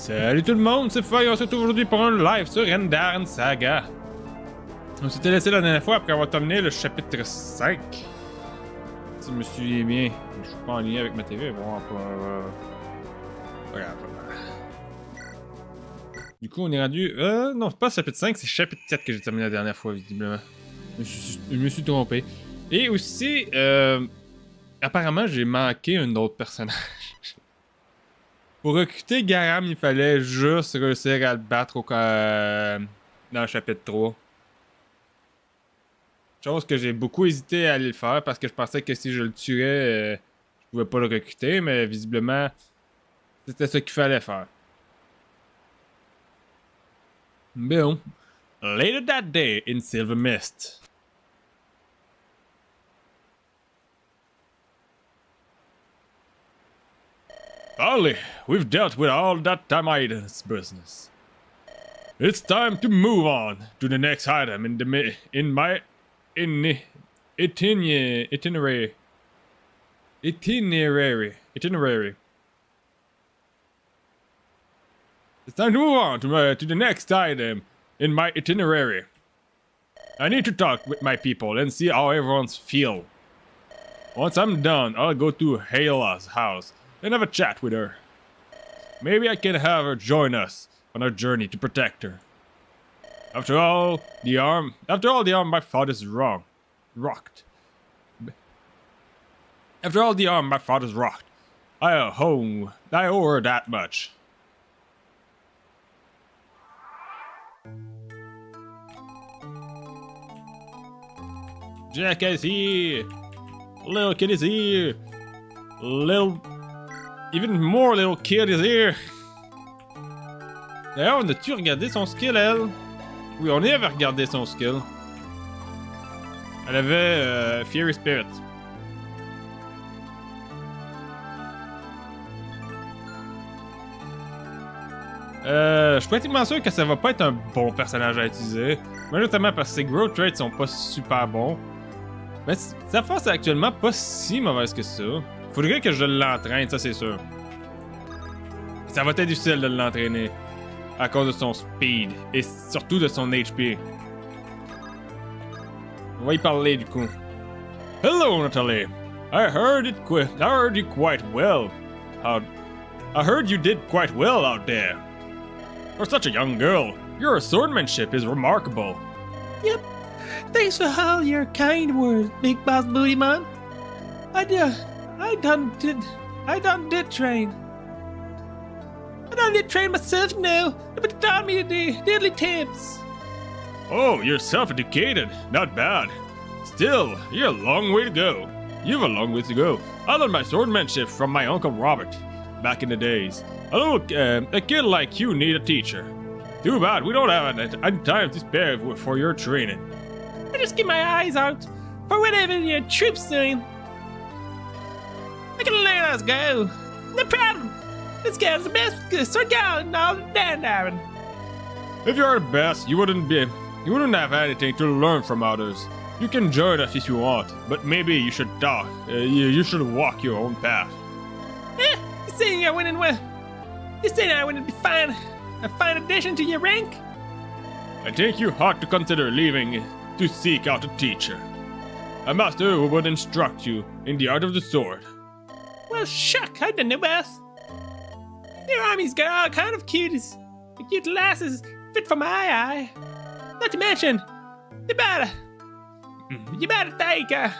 Salut tout le monde, c'est Feuille, on se retrouve aujourd'hui pour un live sur Andaron Saga. On s'était laissé la dernière fois après avoir terminé le chapitre 5. Si je me souviens bien, je suis pas en lien avec ma TV, vraiment pas grave. Du coup, on est rendu... non, c'est pas chapitre 5, c'est chapitre 4 que j'ai terminé la dernière fois, visiblement. Je me suis trompé. Et aussi, apparemment, j'ai manqué un autre personnage. Pour recruter Garam, il fallait juste réussir à le battre dans le chapitre 3. Chose que j'ai beaucoup hésité à aller le faire parce que je pensais que si je le tuais, je pouvais pas le recruter, mais visiblement, c'était ce qu'il fallait faire. Bon. Later that day in Silver Mist. Finally, we've dealt with all that Titan's business. It's time to move on to the next item in my itinerary. It's time to move on to the next item in my itinerary. I need to talk with my people and see how everyone's feel. Once I'm done, I'll go to Hayla's house and have a chat with her. Maybe I can have her join us on our journey to protect her. After all, the arm my father's rocked. After all the arm my father's rocked, I owe her that much. Jack is here. Little kid is here. Even more little kid is here. D'ailleurs, on a-tu regardé son skill, elle? Oui, on avait regardé son skill. Elle avait Fiery Spirit. Je suis pratiquement sûr que ça va pas être un bon personnage à utiliser. Mais notamment parce que ses growth traits sont pas super bons. Mais sa force est actuellement pas si mauvaise que ça. Faudrait que je l'entraîne, ça c'est sûr. Ça va être difficile de l'entraîner à cause de son speed et surtout de son HP. On va y parler du coup. Hello Natalie, I heard you quite well. I heard you did quite well out there. For such a young girl, your swordsmanship is remarkable. Yep. Thanks for all your kind words, Big Boss Booty Man. I done did train. I done did train myself now, but it taught me the deadly tips. Oh, you're self-educated. Not bad. Still, you're a long way to go. You have a long way to go. I learned my swordsmanship from my Uncle Robert back in the days. A kid like you need a teacher. Too bad we don't have any time to spare for your training. I just keep my eyes out for whenever your troops doing. I can learn as go. No problem. This guy's the best sword guy in all of Andaron. If you're the best, you wouldn't have anything to learn from others. You can join us if you want, but maybe you should talk. You should walk your own path. You say I wouldn't be a fine addition to your rank? I think you ought to consider leaving to seek out a teacher. A master who would instruct you in the art of the sword. Well, shuck, I don't know best. Your army's got all kind of cute lasses fit for my eye. Not to mention, you better take them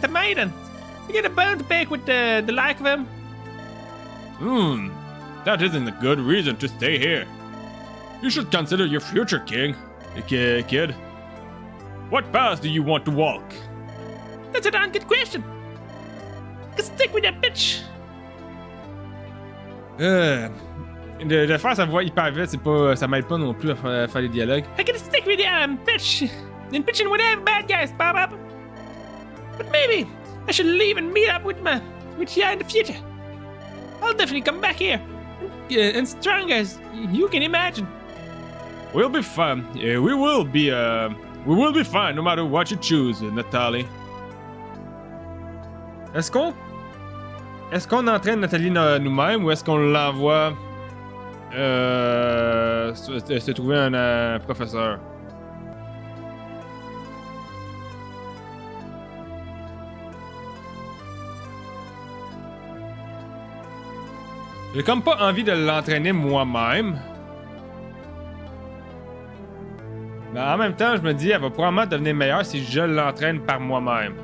to maiden. You get a bone to pick with the like of him. That isn't a good reason to stay here. You should consider your future, kid. What path do you want to walk? That's a darn good question. Stick with that bitch. De faire sa voix hyper vite, ça m'aide pas non plus à faire les dialogues. I gotta stick with bitch. And bitching whatever bad guys pop up. But maybe I should leave and meet up with you in the future. I'll definitely come back here and strong as you can imagine. We'll be fine. We will be fine no matter what you choose, Natalie. Est-ce qu'on est-ce qu'on entraîne Nathalie nous-mêmes ou est-ce qu'on l'envoie se trouver un professeur? J'ai comme pas envie de l'entraîner moi-même. Mais en même temps, je me dis, elle va probablement devenir meilleure si je l'entraîne par moi-même.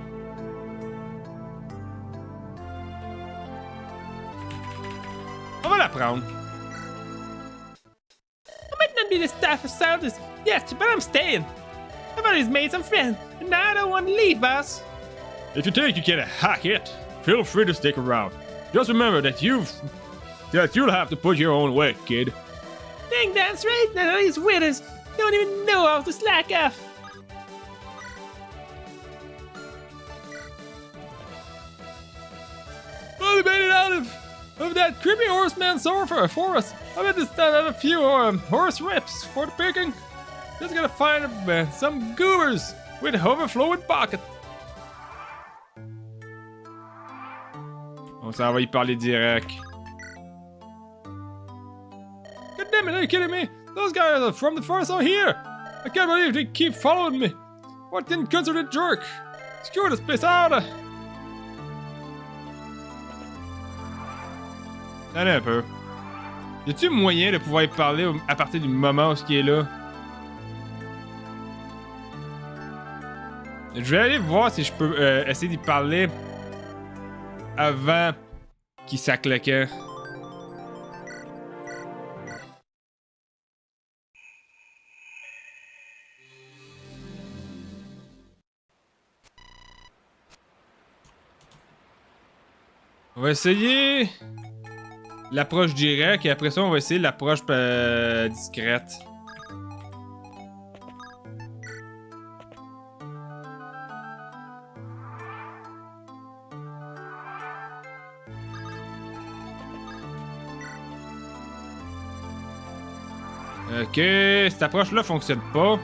On va la prendre. I might not be the staff of Sardis, yes, but I'm staying. I've already made some friends, and now I don't want to leave, boss. If you think you can hack it, feel free to stick around. Just remember that you'll have to put your own weight, kid. Dang, that's right, none of these winners don't even know how to slack off. Well, we made it out of that creepy horseman for us. I bet this time I have a few horse rips for the picking. Just gotta find some goobers with overflowing pocket. On s'en va y parler direct. God damn it, are you kidding me? Those guys are from the forest out here. I can't believe they keep following me. What can consider a jerk? Screw this place out. Allez un peu. Y a-t-il moyen de pouvoir y parler à partir du moment où ce qui est là? Je vais aller voir si je peux essayer d'y parler avant qu'il s'accloquait. On va essayer l'approche directe et après ça on va essayer l'approche discrète. Ok, cette approche-là fonctionne pas.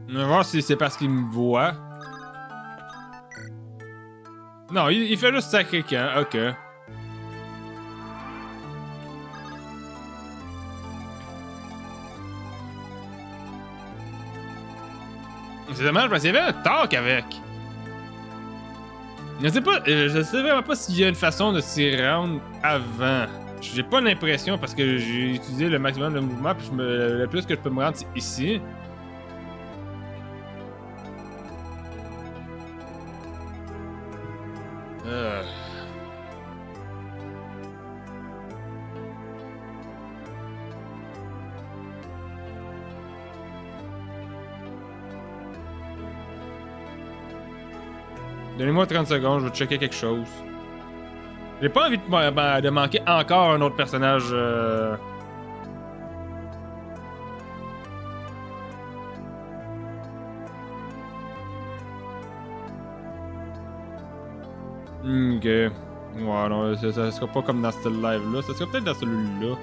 On va voir si c'est parce qu'il me voit. Non, il fait juste sacrer quelqu'un. Ok. C'est dommage parce qu'il y avait un talk avec. Je sais vraiment pas s'il y a une façon de s'y rendre avant. J'ai pas l'impression parce que j'ai utilisé le maximum de mouvement puis le plus que je peux me rendre c'est ici. Donnez-moi 30 secondes, je vais checker quelque chose. J'ai pas envie de manquer encore un autre personnage. Ok. Ouais, non, ça sera pas comme dans ce live-là. Ça sera peut-être dans celui-là.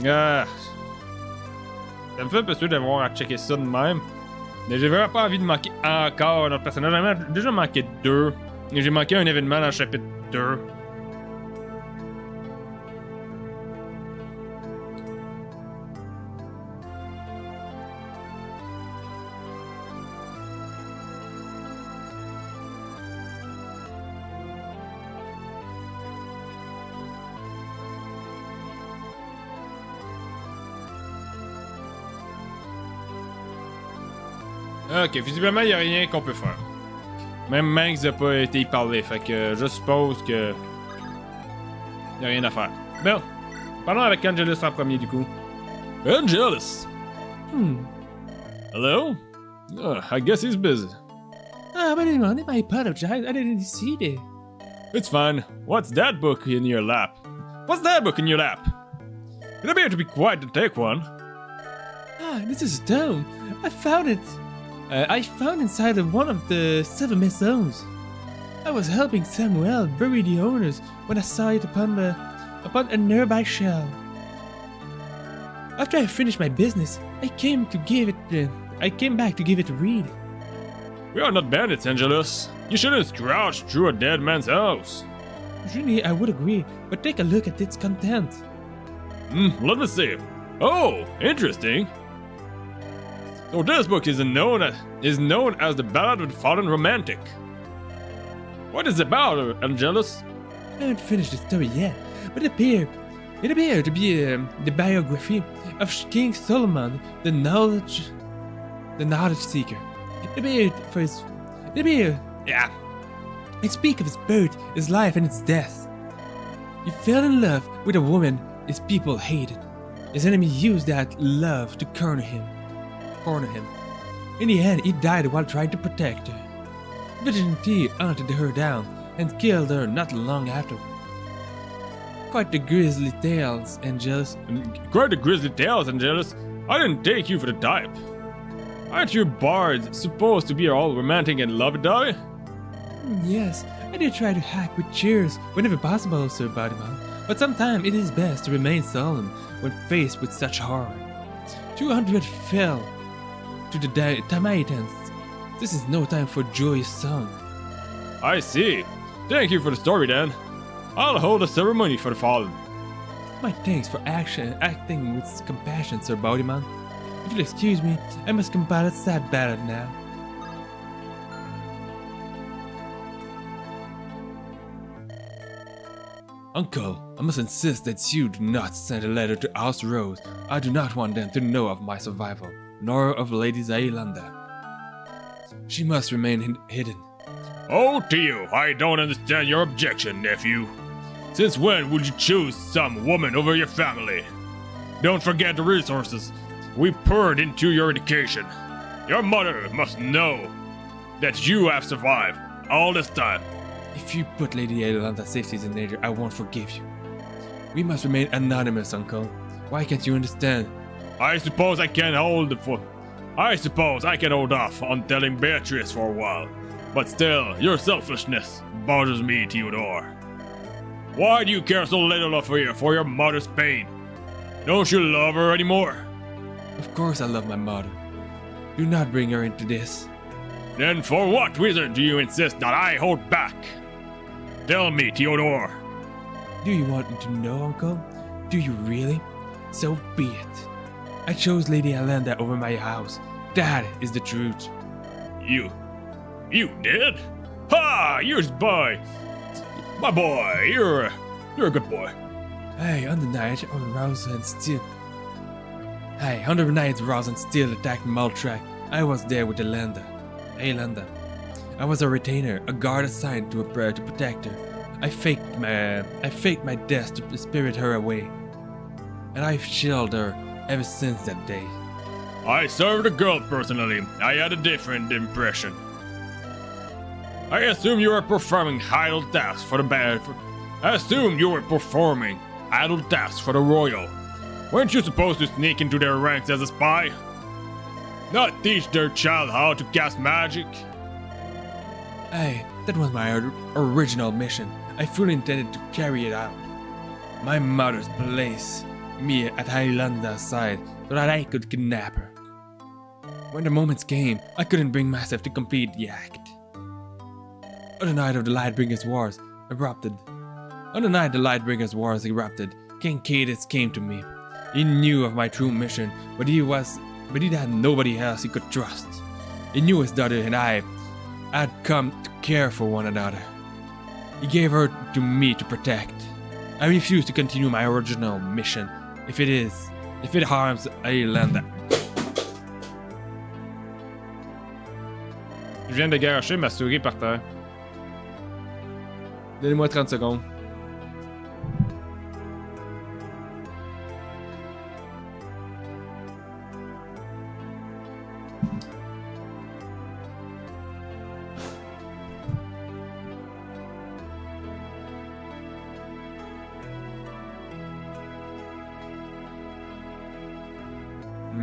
Ah. Ça me fait un peu sûr d'avoir à checker ça de même. Mais j'ai vraiment pas envie de manquer encore un autre personnage. J'ai déjà manqué 2. Et j'ai manqué un événement dans le chapitre 2. Ok, visiblement, il n'y a rien qu'on peut faire. Même Manx n'a pas été y parler, fait que je suppose que... il n'y a rien à faire. Bon, parlons avec Angelus en premier, du coup. Angelus! Hello? Oh, I guess he's busy. But I apologize, I didn't see it. It's fine. What's that book in your lap? What's that book in your lap? It'll be able to be quiet to take one. Ah, this is stone. I found it. I found inside of one of the 7 maisons. I was helping Samuel bury the owners when I saw it upon a nearby shelf. After I finished my business, I came back to give it a read. We are not bandits, Angelus. You shouldn't scrouge through a dead man's house. Usually I would agree, but take a look at its content. Let me see. Oh, interesting. So this book is known as the Ballad of the Fallen Romantic. What is it about, Angelus? I haven't finished the story yet, but it appeared to be the biography of King Solomon, the knowledge seeker. It speaks of his birth, his life, and his death. He fell in love with a woman his people hated. His enemy used that love to corner him. In the end, he died while trying to protect her. Vigilante hunted her down and killed her not long afterward. Quite the grisly tales, Angelus. Quite the grisly tales, Angelus. I didn't take you for the type. Aren't you bards supposed to be all romantic and lovey-dovey? Yes, I do try to hack with cheers whenever possible, Sir Bodyman, but sometimes it is best to remain solemn when faced with such horror. 200 fell to the Tamaitans. This is no time for joyous song. I see. Thank you for the story, then. I'll hold a ceremony for the fallen. My thanks for acting with compassion, Sir Bodyman. If you'll excuse me, I must compile a sad ballad now. Uncle, I must insist that you do not send a letter to House Rose. I do not want them to know of my survival, nor of Lady Zailanda. She must remain hidden. Oh, to you, I don't understand your objection, nephew. Since when would you choose some woman over your family? Don't forget the resources we poured into your education. Your mother must know that you have survived all this time. If you put Lady Zailanda safety in danger, I won't forgive you. We must remain anonymous, Uncle. Why can't you understand? I suppose I can hold off on telling Beatrice for a while. But still, your selfishness bothers me, Theodore. Why do you care so little for your mother's pain? Don't you love her anymore? Of course I love my mother. Do not bring her into this. Then for what reason do you insist that I hold back? Tell me, Theodore. Do you want me to know, Uncle? Do you really? So be it. I chose Lady Zailanda over my house. That is the truth. You did? Ha! You're his boy. My boy, you're a good boy. On the night Rouse and Steele attacked Maltrack, I was there with Zailanda. I was a retainer, a guard assigned to protect her. I faked my death to spirit her away, and I've shielded her ever since that day. I served a girl personally. I had a different impression. I assume you were performing idle tasks for the royal. Weren't you supposed to sneak into their ranks as a spy? Not teach their child how to cast magic? That was my original mission. I fully intended to carry it out. My mother's placed me at Zailanda's side so that I could kidnap her. When the moments came, I couldn't bring myself to complete the act. On the night the Lightbringers Wars erupted, King Cadus came to me. He knew of my true mission, but he had nobody else he could trust. He knew his daughter and I had come to care for one another. He gave her to me to protect. I refuse to continue my original mission if it harms Zailanda. Je viens de garocher ma souris par terre. Donnez-moi 30 secondes.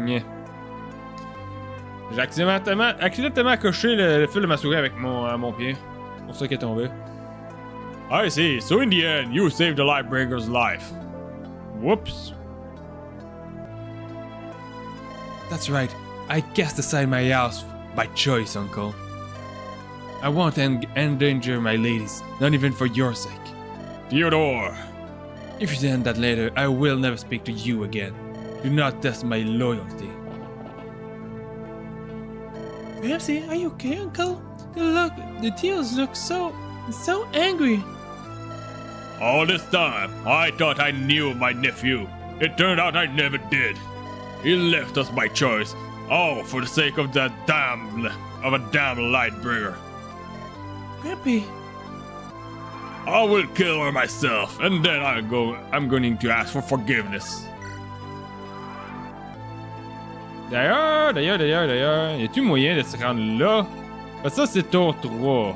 Yeah. J'ai accidentellement coché le fil de ma souris avec mon pied. C'est pour ça qu'il est tombé. I see. So in the end, you saved the Lightbringer's life. Whoops. That's right. I cast aside my house by choice, Uncle. I won't endanger my ladies, not even for your sake. Theodore. If you send that letter, I will never speak to you again. Do not test my loyalty. Ramsey, are you okay, Uncle? The tears look so angry. All this time, I thought I knew my nephew. It turned out I never did. He left us by choice, all for the sake of a damn Lightbringer. Grampy. I will kill her myself, and then I'm going to ask for forgiveness. D'ailleurs, y a-tu moyen de se rendre là? Parce que ça, c'est tour 3.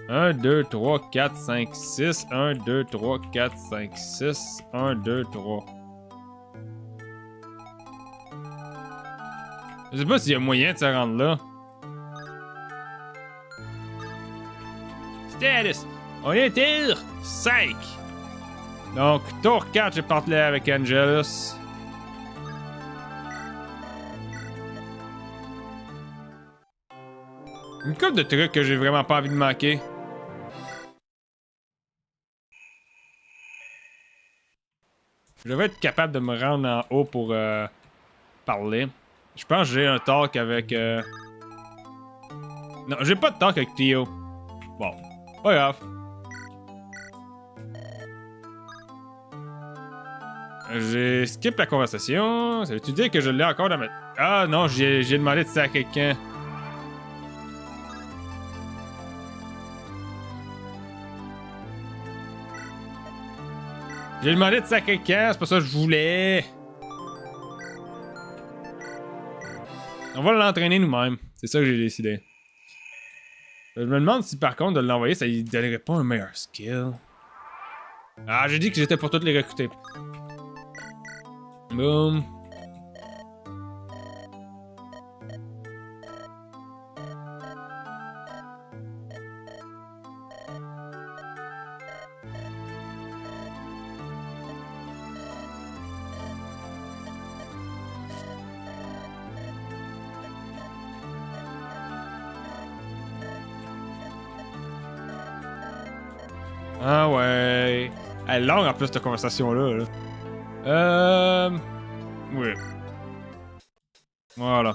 1, 2, 3, 4, 5, 6. 1, 2, 3, 4, 5, 6. 1, 2, 3. Je sais pas s'il y a moyen de se rendre là. Status! On est tir 5! Donc, tour 4, j'ai parlé avec Angelus. Une couple de trucs que j'ai vraiment pas envie de manquer. Je devrais être capable de me rendre en haut pour parler. Je pense que j'ai un talk avec... Non, j'ai pas de talk avec Theo. Bon, pas grave. J'ai skip la conversation. Ça veut-tu dire que je l'ai encore dans ma... Ah non, j'ai demandé de ça à quelqu'un. J'ai demandé de ça à quelqu'un, c'est pas ça que je voulais. On va l'entraîner nous-mêmes. C'est ça que j'ai décidé. Je me demande si par contre de l'envoyer, ça lui donnerait pas un meilleur skill. Ah, j'ai dit que j'étais pour toutes les recruter. Boom. Ah ouais. Elle est longue en plus cette conversation-là. Là. Oui. Voilà.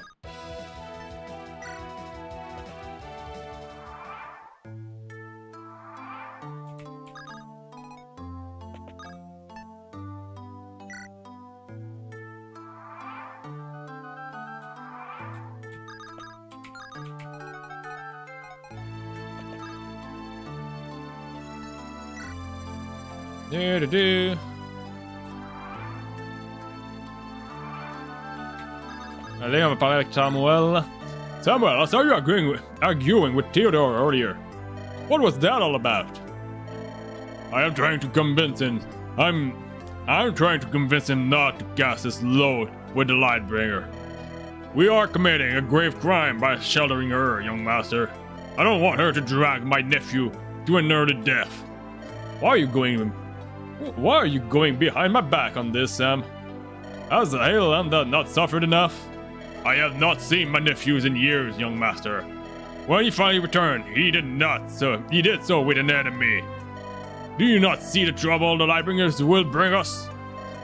Allez, on va parler avec Samuel. Samuel, I saw you arguing with Theodore earlier. What was that all about? I am trying to convince him. I'm trying to convince him not to cast his load with the Lightbringer. We are committing a grave crime by sheltering her, young master. I don't want her to drag my nephew to an early death. Why are you going behind my back on this, Sam? Has the Highlander not suffered enough? I have not seen my nephews in years, young master. When he finally returned, he did so with an enemy. Do you not see the trouble the Lightbringers will bring us?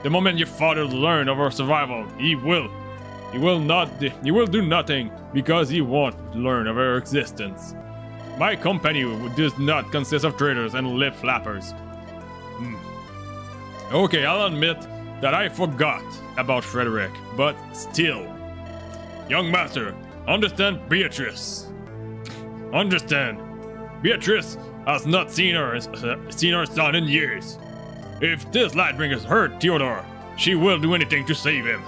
The moment your father learns of our survival, he will do nothing because he won't learn of our existence. My company does not consist of traitors and lip flappers. Okay, I'll admit that I forgot about Frederick, but still. Young master, understand Beatrice. Understand. Beatrice has not seen her son in years. If this Lightbringer's hurt Theodore, she will do anything to save him.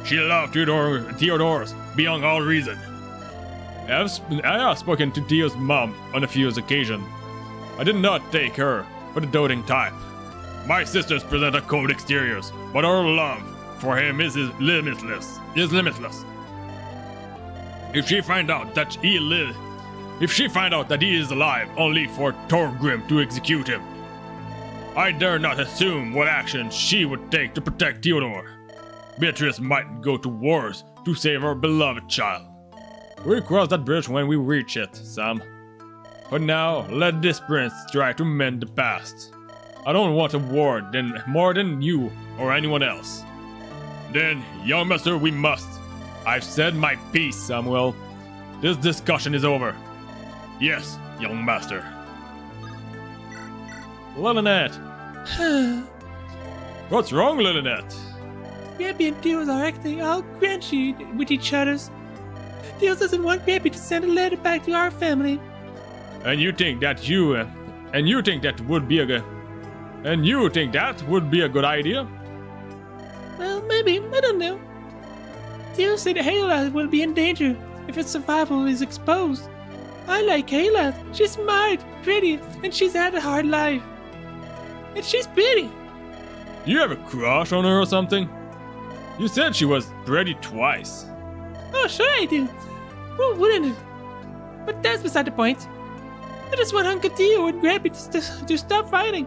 She loved Theodore's beyond all reason. I have spoken to Theo's mom on a few occasions. I did not take her for the doting type. My sisters present a cold exteriors, but our love for him is limitless. If she find out that he is alive, only for Thorgrim to execute him, I dare not assume what action she would take to protect Theodore. Beatrice might go to wars to save her beloved child. We'll cross that bridge when we reach it, Sam. For now, let this prince try to mend the past. I don't want a war more than you or anyone else. Then, young master, we must. I've said my piece, Samuel. This discussion is over. Yes, young master. Lynette. What's wrong, Lynette? Grampy and Theos are acting all crunchy with each other. Theos doesn't want Grampy to send a letter back to our family. And you think that would be a good idea? Well, maybe. I don't know. Theos said Hayla will be in danger if its survival is exposed. I like Hayla. She's smart, pretty, and she's had a hard life. And she's pretty. Do you have a crush on her or something? You said she was pretty twice. Oh, sure I do. Who wouldn't it? But that's beside the point. I just want Uncle Theo and Grampy to stop fighting.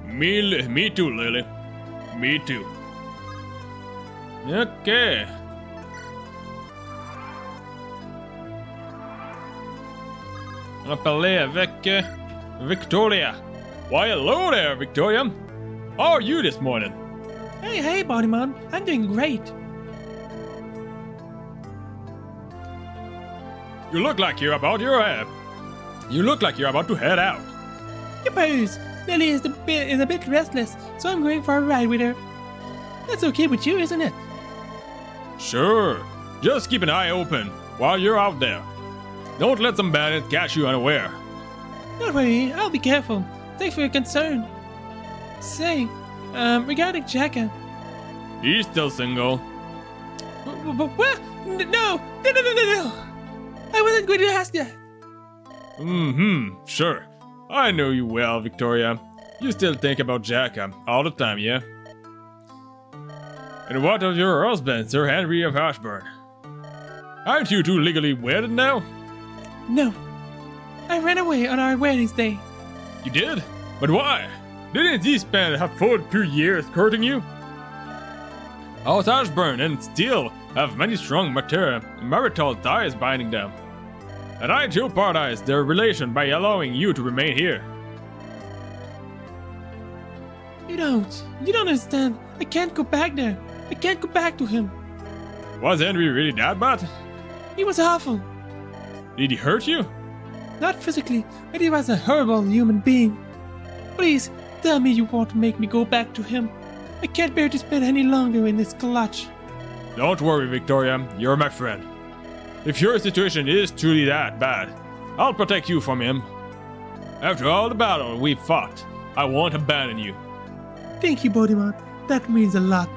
Me too, Lily. Me too. Okay. On va parler avec Victoria. Why, hello there, Victoria. How are you this morning? Hey, Bodyman. I'm doing great. You look like you're about to head out. Suppose Lily is a bit restless, so I'm going for a ride with her. That's okay with you, isn't it? Sure. Just keep an eye open while you're out there. Don't let some bandits catch you unaware. Don't worry, I'll be careful. Thanks for your concern. Say, regarding Jacka. He's still single. What? No! I wasn't going to ask that. Sure. I know you well, Victoria. You still think about Jacka all the time, yeah? And what of your husband, Sir Henry of Ashburn? Aren't you two legally wedded now? No. I ran away on our wedding day. You did? But why? Didn't he spend a full 2 years courting you? House Ashburn and still have many strong marital ties binding them. And I jeopardized their relation by allowing you to remain here. You don't understand. I can't go back there. I can't go back to him. Was Henry really that bad? He was awful. Did he hurt you? Not physically, but he was a horrible human being. Please, tell me you want to make me go back to him. I can't bear to spend any longer in this clutch. Don't worry, Victoria. You're my friend. If your situation is truly that bad, I'll protect you from him. After all the battle we fought, I won't abandon you. Thank you, Bodyman. That means a lot.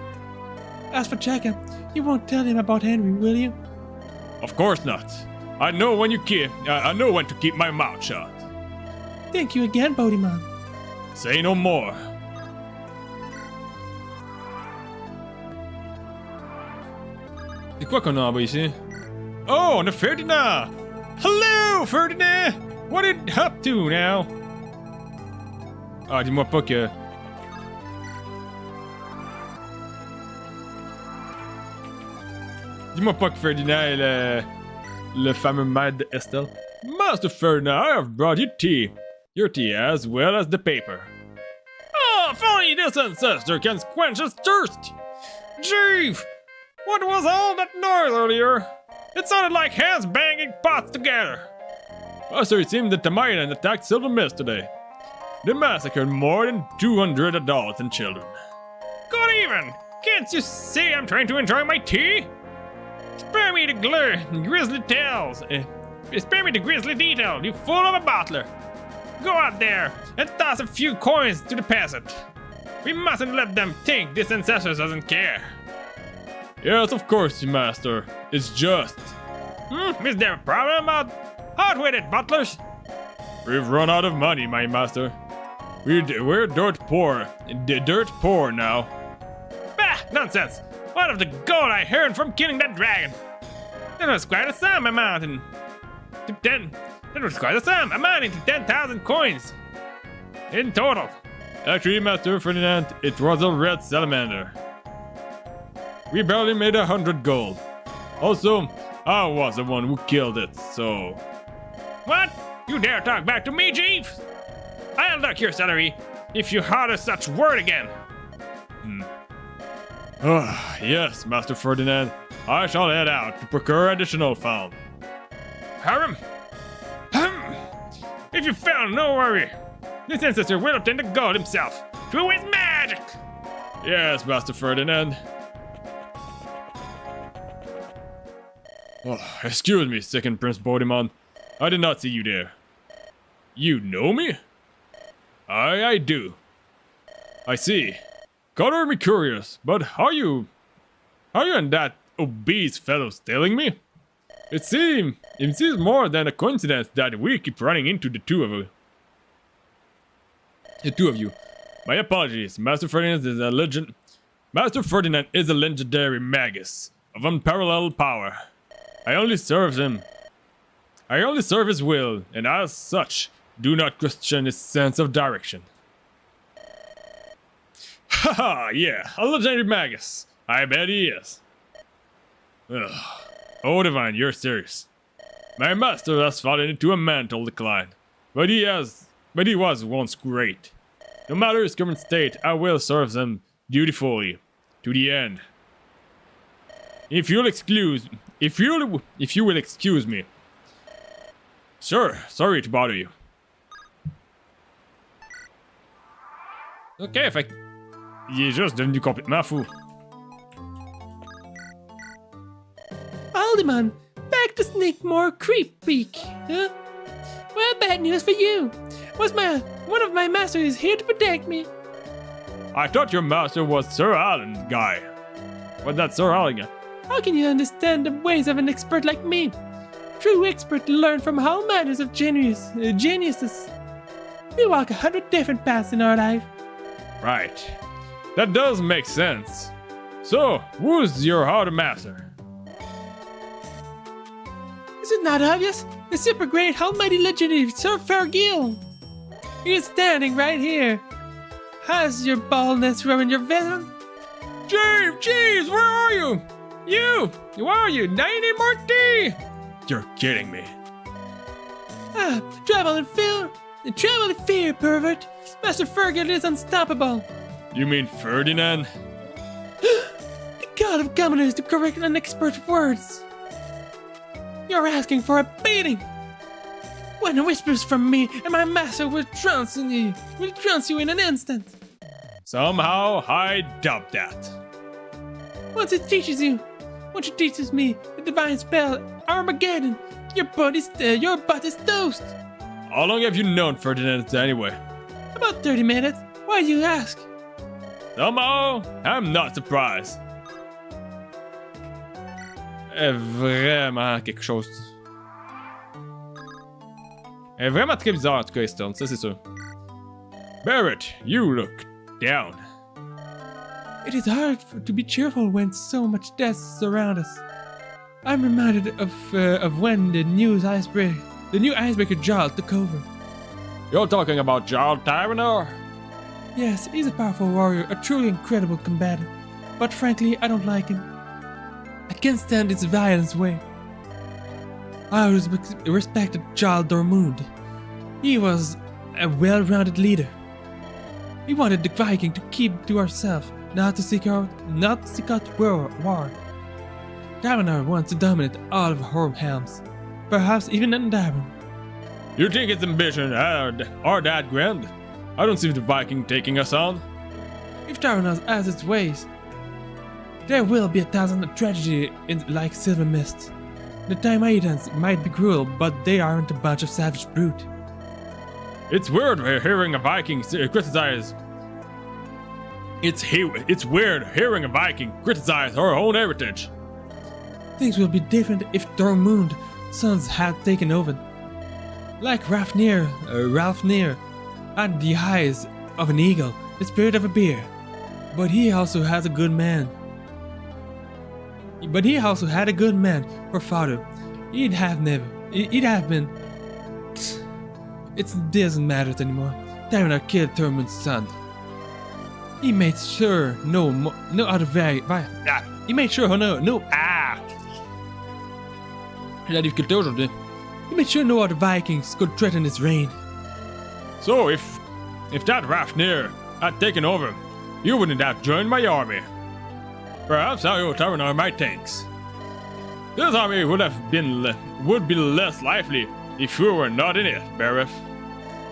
As for Jacka, you won't tell him about Henry, will you? Of course not. I know when to keep my mouth shut. Thank you again, Bodyman. Say no more. C'est quoi qu'on a en bas ici? Oh, on a Ferdinand! Hello, Ferdinand! What are you up to now? Ah, dis-moi pas que... Dis-moi pas que Ferdinand est le fameux maître d'Estelle. Master Ferdinand, I have brought you tea. Your tea as well as the paper. Oh, if only this ancestor can quench his thirst! Jeeve! What was all that noise earlier? It sounded like hands banging pots together. So it seemed that the Mayan attacked Silver Mist today. They massacred more than 200 adults and children. Good even! Can't you see I'm trying to enjoy my tea? Spare me the grisly tales. Spare me the grisly detail, you fool of a bottler. Go out there and toss a few coins to the peasant. We mustn't let them think this ancestor doesn't care. Yes, of course, master. It's just... is there a problem about... Out with it, butlers! We've run out of money, my master. We're dirt poor. Dirt poor now. Bah! Nonsense! What of the gold I earned from killing that dragon? That was quite a sum amounting to 10. That was quite a sum amounting to 10,000 coins in total. Actually, Master Ferdinand, it was a red salamander. We barely made 100 gold. Also, I was the one who killed it, so... What? You dare talk back to me, Jeeves? I'll duck your salary if you utter such word again. Yes, Master Ferdinand. I shall head out to procure additional found. Harem? If you found, no worry. This ancestor will obtain the gold himself through his magic. Yes, Master Ferdinand. Oh, excuse me, second Prince Bodimon. I did not see you there. You know me? I do. I see. Color me curious, but how you and that obese fellow tailing me? It seems more than a coincidence that we keep running into the two of you. My apologies. Master Ferdinand is a legend. Master Ferdinand is a legendary magus of unparalleled power. I only serve his will, and as such, do not question his sense of direction. Haha, yeah, a legendary magus. I bet he is. Ugh. Oh, Divine, you're serious. My master has fallen into a mental decline, but he was once great. No matter his current state, I will serve him dutifully to the end. If you will excuse me. Sure, sorry to bother you. Ok, fait il est juste devenu complètement fou. Alderman, back to Sneakmore Creep Peak, huh? Well, bad news for you. One of my masters is here to protect me. I thought your master was Sir Alan guy. What's that Sir Alan guy? How can you understand the ways of an expert like me? True expert learn from all manners of geniuses. We walk 100 different paths in our life. Right. That does make sense. So, who's your hard master? Is it not obvious? The super great almighty legendary Sir Fergil. He is standing right here. Has your baldness ruined your vision? Jeeves, where are you? Where are you? Now you need more tea. You're kidding me. Travel in fear, pervert. Master Fergil is unstoppable. You mean Ferdinand? The god of commoners to correct unexpert words. You're asking for a beating. When whispers from me and my master will trounce you in an instant. Somehow I doubt that. Once it teaches me the divine spell Armageddon, your butt is toast. How long have you known Ferdinand anyway? About 30 minutes. Why do you ask? Somehow, I'm not surprised. Est vraiment quelque chose. Est vraiment très bizarre en tout cas, Eastern, ça c'est sûr. Barrett, you look down. It is hard to be cheerful when so much death surrounds us. I'm reminded of when the new icebreaker Jarl took over. You're talking about Jarl Tyrannor? Yes, he's a powerful warrior, a truly incredible combatant. But frankly, I don't like him. I can't stand his violence way. I always respected Jarl Dormund. He was a well-rounded leader. We wanted the Viking to keep to ourselves, not to seek out war. Tyrannor wants to dominate all of Hornhelms, perhaps even Andaron. You think its ambition are that grand? I don't see the Viking taking us on. If Tyrannor has its ways, there will be 1,000 tragedy like silver mist. The Timaeans might be cruel, but they aren't a bunch of savage brute. It's weird hearing a Viking criticize. It's weird hearing a Viking criticize our own heritage. Things will be different if Dormund's sons had taken over. Like Ralph Near had the eyes of an eagle, the spirit of a bear, but he also has a good man. But he also had a good man for father. He'd have been. It doesn't matter anymore. Tyrant killed Thurman's son. He made sure no other He made sure J'ai la difficulté aujourd'hui. He made sure no other Vikings could threaten his reign. So if that Rafnir had taken over, you wouldn't have joined my army. Perhaps our Tyrant are my tanks. This army would be less lively if you were not in it, Bareth.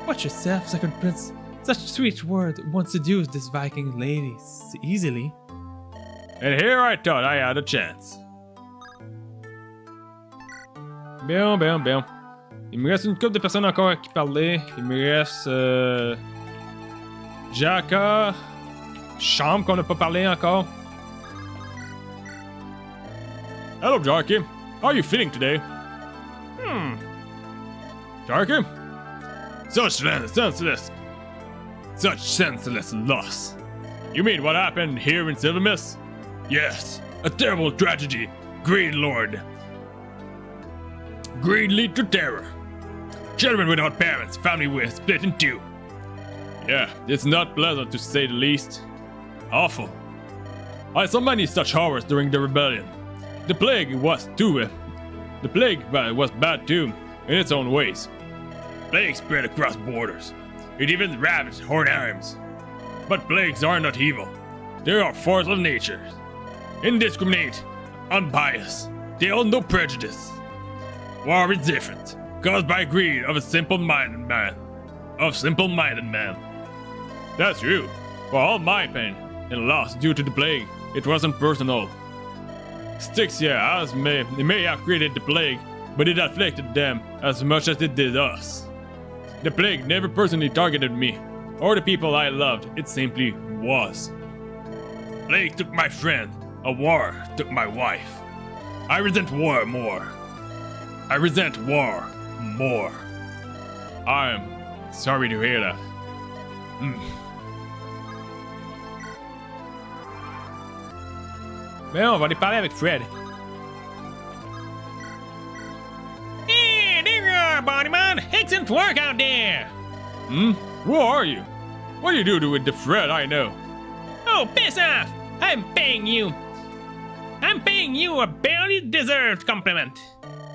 Watch yourself, Second Prince. Such a sweet word won't seduce this Viking lady easily. And here I thought I had a chance. Bien. Il me reste une couple de personnes encore à qui parler. Il me reste Jaka, Chambre qu'on n'a pas parlé encore. Hello, Jarky. How are you feeling today? Jarky? Such senseless loss. You mean what happened here in Silvermist? Yes, a terrible tragedy. Greed lead to terror. Children without parents, family were split in two. Yeah, it's not pleasant to say the least. Awful. I saw many such horrors during the rebellion. The plague was bad too, in its own ways. Plague spread across borders. It even ravaged whole arms. But plagues are not evil. They are force of nature. Indiscriminate, unbiased. They hold no prejudice. War is different, caused by greed of a simple-minded man. That's true. For all my pain and loss due to the plague, it wasn't personal. Styxia may have created the plague, but it afflicted them as much as it did us. The plague never personally targeted me, or the people I loved, it simply was. Plague took my friend, a war took my wife. I resent war more. I'm sorry to hear that. Mais on va aller parler avec Fred. Hey, there you are, Bodyman. Excellent work out there. Who are you? What do you do with the Fred I know? Oh, piss off. I'm paying you a barely deserved compliment.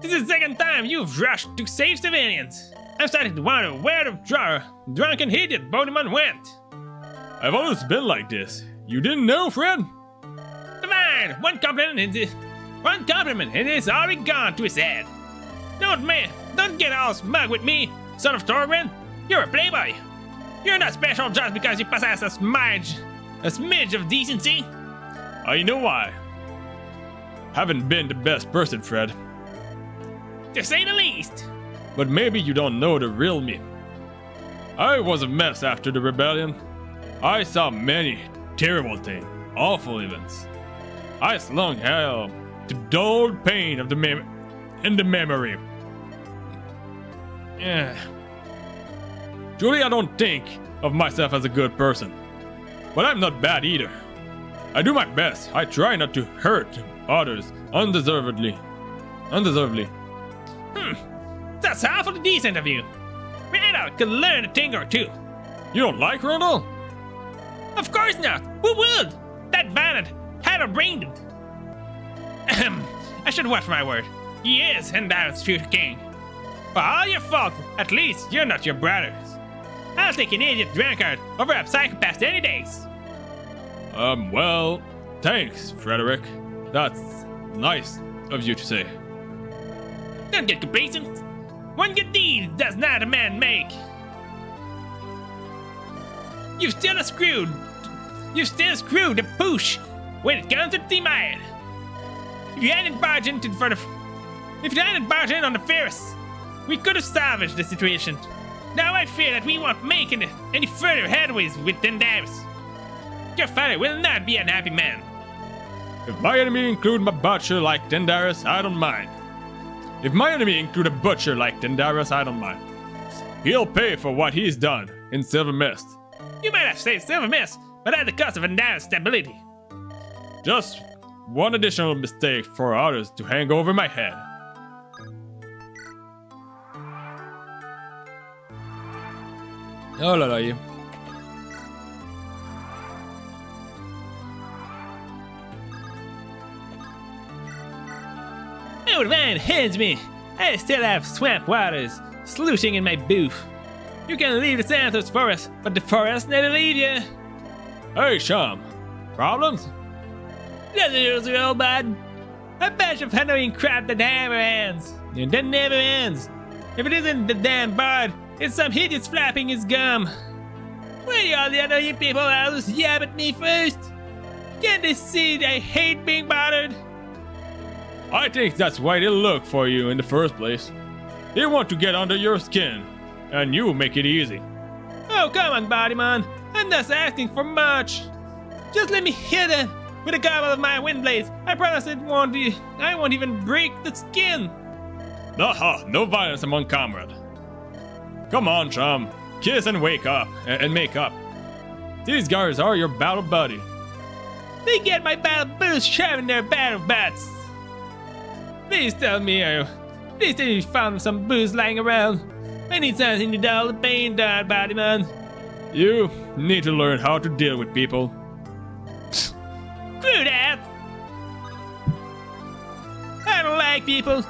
This is the second time you've rushed to save civilians. I'm starting to wonder where the drunken idiot Bodyman went. I've always been like this. You didn't know, Fred? Fine, one compliment and it's already gone to his head. Don't get all smug with me, son of Thorgrim. You're a playboy. You're not special just because you possess a smidge of decency. I know I haven't been the best person, Fred. To say the least. But maybe you don't know the real me. I was a mess after the rebellion. I saw many terrible things, awful events. I slung hell to dull pain of the memory. Yeah. Truly, I don't think of myself as a good person. But I'm not bad either. I do my best. I try not to hurt others undeservedly. That's awfully decent of you. Randall could learn a thing or two. You don't like Randall? Of course not. Who would? That Vanant had a brain. I should watch my word. He is Andaron's future king. For all your fault, at least you're not your brothers. I'll take an idiot drunkard over a psychopath any days. Well, thanks, Frederick. That's nice of you to say. Don't get complacent. One good deed does not a man make. You've still screwed the poosh when it comes to the mine. If you hadn't barged in on the Ferris, we could have salvaged the situation. Now I fear that we won't make any further headways with Dendaris. Your father will not be an happy man. If my enemy include my butcher like Dendaris, I don't mind. He'll pay for what he's done in Silvermist. You might have saved Silvermist, but at the cost of Andaron's stability. Just one additional mistake for others to hang over my head. Oh là là, Old man hands me. I still have swamp waters slushing in my booth. You can leave the Santos forest, but the forest never leave you. Hey, Sham. Problems? That's the usual, bud. A bunch of annoying crap that never ends. And that never ends. If it isn't the damn bird, it's some idiot flapping his gum. Why do all the annoying people always yab at me first? Can't they see I hate being bothered? I think that's why they look for you in the first place. They want to get under your skin, and you make it easy. Oh, come on, Bodyman. I'm not asking for much. Just let me hit it with a couple of my wind blades. I promise I won't even break the skin. Aha, no violence among comrades. Come on, chum. Kiss and wake up, and make up. These guys are your battle buddy. They get my battle boots shoving their battle bats. Please tell me you found some booze lying around. I need something to dull the pain down, Bodyman. You need to learn how to deal with people. Screw that! I don't like people.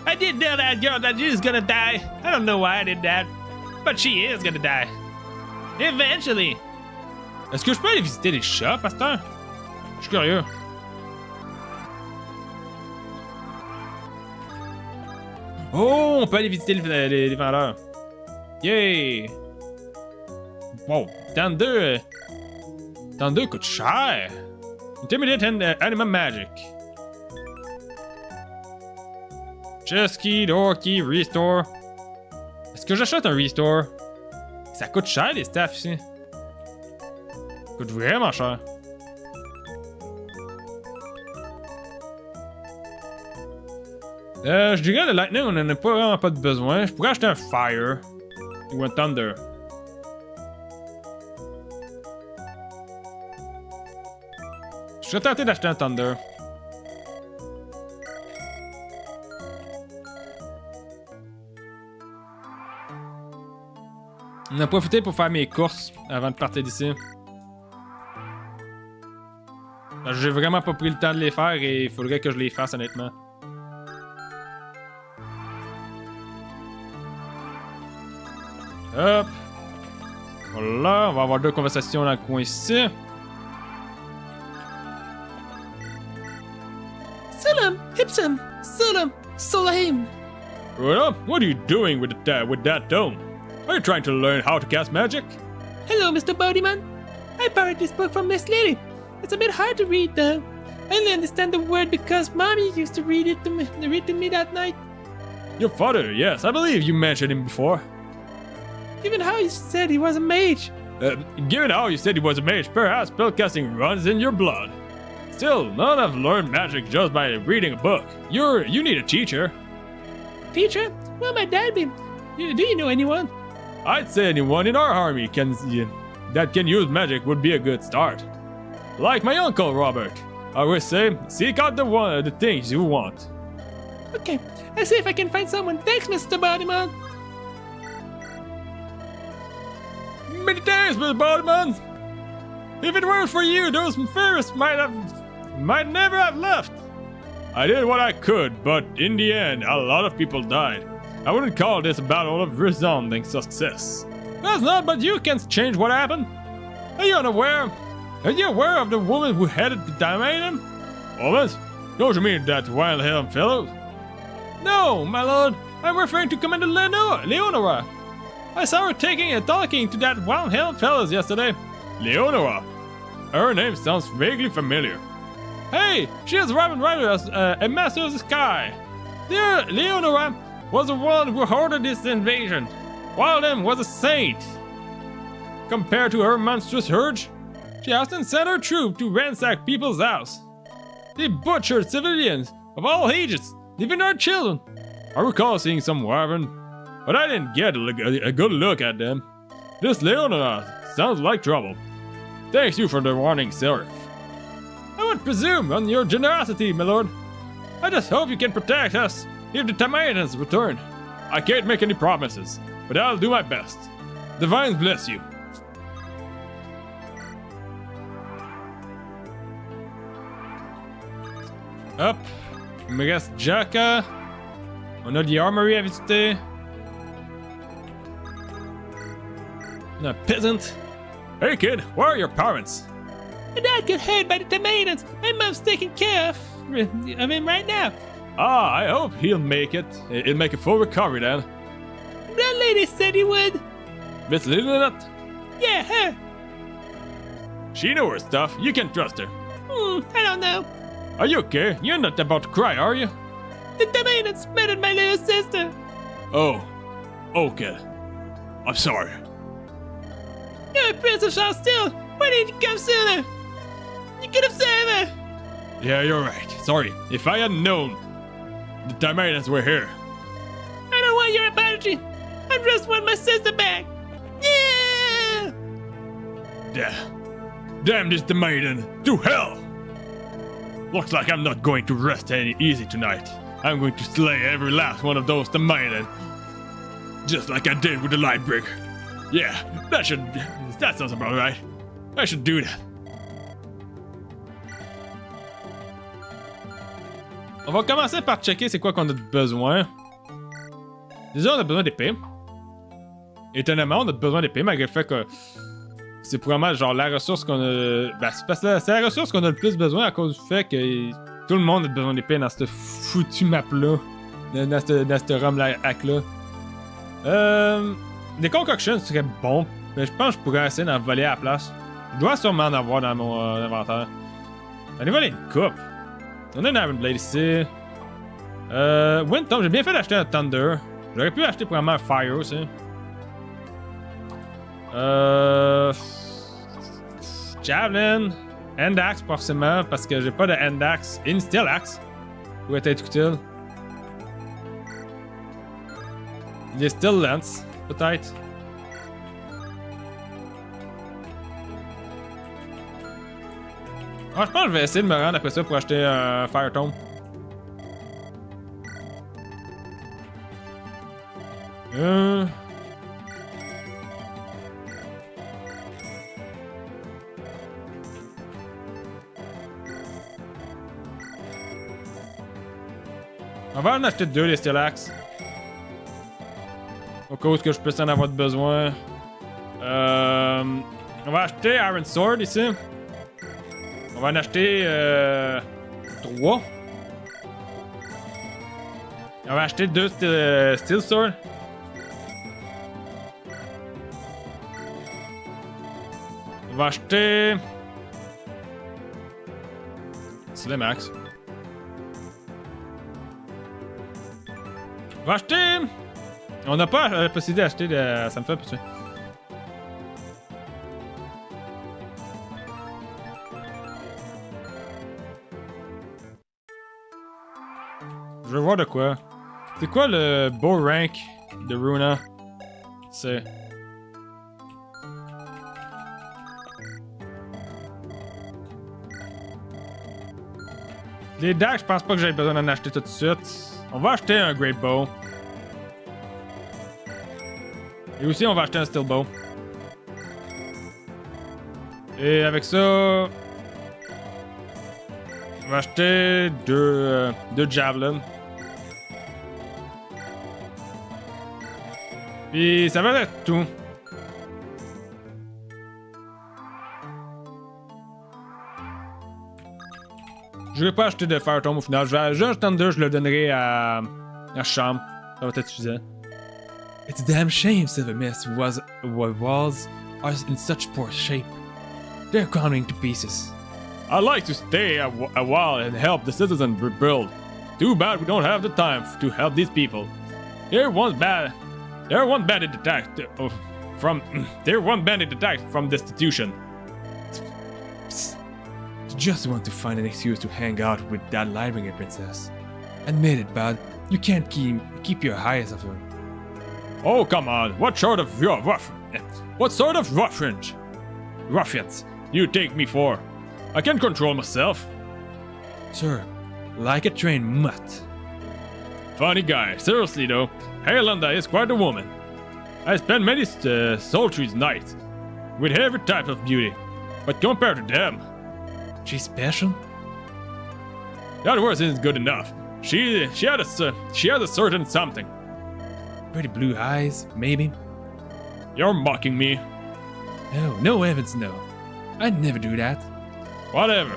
I did tell that girl that she's gonna die. I don't know why I did that, but she is gonna die. Eventually. Est-ce que je peux aller visiter les shops, pasteur? Je suis curieux. Oh, on peut aller visiter les vendeurs. Yay! Wow, dans deux coûte cher. Intimidate and Animal Magic. Chest key, door key, restore. Est-ce que j'achète un restore? Ça coûte cher les staffs ici. Ça coûte vraiment cher. Je dirais le Lightning, on en a pas vraiment pas de besoin. Je pourrais acheter un Fire ou un Thunder. Je serais tenté d'acheter un Thunder. On a profité pour faire mes courses avant de partir d'ici. J'ai vraiment pas pris le temps de les faire et il faudrait que je les fasse honnêtement. Hop. Voilà, on va avoir deux conversations dans le coin ici. Salam, Hipsam, Salam, Solahim. Well, what are you doing with that dome? Are you trying to learn how to cast magic? Hello, Mr. Bodyman. I borrowed this book from Miss Lily. It's a bit hard to read, though. I only understand the word because Mommy used to read to me that night. Your father, yes, I believe you mentioned him before. Given how you said he was a mage. Given how you said he was a mage, perhaps spellcasting runs in your blood. Still, none have learned magic just by reading a book. You need a teacher. Teacher? Well, my dad be. Do you know anyone? I'd say anyone in our army that can use magic would be a good start. Like my uncle Robert. I always say, seek out the things you want. Okay, I'll see if I can find someone. Thanks, Mr. Bodyman. Many thanks, Mr. Bodyman. If it weren't for you, those fairies might never have left. I did what I could, but in the end, a lot of people died. I wouldn't call this a battle of resounding success. That's not, but you can change what happened. Are you unaware? Are you aware of the woman who headed to dominate him? Woman? Don't you mean that wild-haired fellow? No, my lord. I'm referring to Commander Leonora. I saw her talking to that wild-haired fellow yesterday. Leonora? Her name sounds vaguely familiar. Hey, she is Robin Rider as a Master of the Sky. Leonora was the one who ordered this invasion, while them was a saint. Compared to her monstrous urge, she often sent her troop to ransack people's house. They butchered civilians of all ages, even our children. I recall seeing some wyvern, but I didn't get a good look at them. This Leonora sounds like trouble. Thanks you for the warning, Seraph. I won't presume on your generosity, my lord. I just hope you can protect us if the Timaeans return. I can't make any promises, but I'll do my best. Divines bless you. Hop. Il me reste Jaka. On a the armory à visiter. On a a peasant. Hey kid, where are your parents? My dad got hurt by the Timaeans. My mom's taking care of him right now. Ah, I hope he'll make it. He'll make a full recovery then. That lady said he would. Miss Lilith? Yeah, her. She knows her stuff. You can trust her. I don't know. Are you okay? You're not about to cry, are you? The Timaeans murdered my little sister. Oh. Okay. I'm sorry. You're a prince of Charles still. Why didn't you come sooner? You could have saved her. Yeah, you're right. Sorry. If I had known the Timaeans were here. I don't want your apology. I just want my sister back. Yeah! Damn this Timaean. To hell! Looks like I'm not going to rest any easy tonight. I'm going to slay every last one of those Timaean. Just like I did with the Lightbringer. Yeah, that sounds about right. I should do that. On va commencer par checker c'est quoi qu'on a besoin. Déjà, on a besoin d'épée. Étonnamment, on a besoin d'épée, malgré le fait que c'est probablement genre la ressource qu'on a. Ben, c'est parce que c'est la ressource qu'on a le plus besoin à cause du fait que tout le monde a besoin d'épée dans cette foutue map-là. Dans cette ROM-hack-là. Des concoctions seraient bons, mais je pense que je pourrais essayer d'en voler à la place. Je dois sûrement en avoir dans mon inventaire. J'en ai volé une coupe. On a une Iron Blade ici. Windtome, j'ai bien fait d'acheter un Thunder. J'aurais pu acheter probablement un Fire aussi. Javelin. End Axe forcément, parce que j'ai pas de End Axe. Une Steel Axe pourrait être utile. Des Steel Lance, peut-être. Ah, je pense que je vais essayer de me rendre après ça pour acheter un Fire Tome. On va en acheter deux, les Steel Axe. Au cas où je peux en avoir besoin. On va acheter Iron Sword ici. On va en acheter 3. On va acheter 2 Steel Sword. On va acheter... C'est le max. On va acheter... On n'a pas la possibilité d'acheter de... Ça me fait petit. Je veux voir de quoi. C'est quoi le beau rank de Runa? C'est... Les dagues, je pense pas que j'aie besoin d'en acheter tout de suite. On va acheter un Great Bow. Et aussi, on va acheter un Steel Bow. Et avec ça... On va acheter deux Javelin. Puis ça va être tout. Je vais pas acheter de Fire Tome au final. Juste Thunder, je le donnerai à Cham. Ça va être suffisant. It's a damn shame Silvermist walls are in such poor shape. They're crumbling to pieces. I'd like to stay a while and help the citizens rebuild. Too bad we don't have the time to help these people. They're one bandit attack from destitution. You just want to find an excuse to hang out with that Lightbringer princess. Admit it, bud. You can't keep your eyes off her. Oh, come on. What sort of ruffians you take me for? I can control myself. Sir, like a trained mutt. Funny guy. Seriously though, Haylanda is quite a woman. I spent many sultry nights with every type of beauty, but compared to them, She's special? that word isn't good enough. She had a certain something. Pretty blue eyes, maybe? You're mocking me. No, no Evans, no. I'd never do that. Whatever.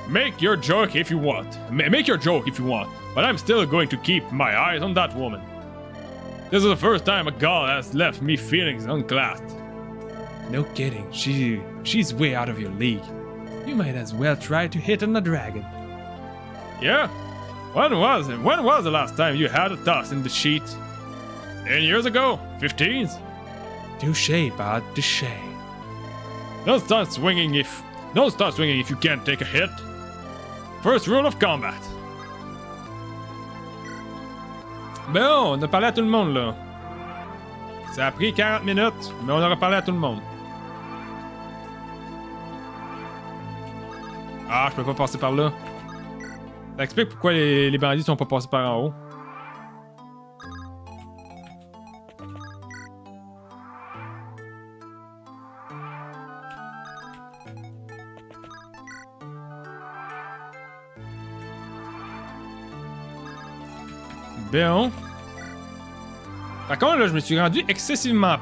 Make your joke if you want. Make your joke if you want, but I'm still going to keep my eyes on that woman. This is the first time a god has left me feeling unclassed. No kidding, she's way out of your league. You might as well try to hit on a dragon. Yeah? When was the last time you had a toss in the sheet? 10 years ago? 15s? Touché, bud, touché. Don't start swinging if you can't take a hit. First rule of combat. Bon, on a parlé à tout le monde là. Ça a pris 40 minutes, mais on aura parlé à tout le monde. Ah, je peux pas passer par là. Ça explique pourquoi les bandits sont pas passés par en haut. Bon. Par contre, là, je me suis rendu excessivement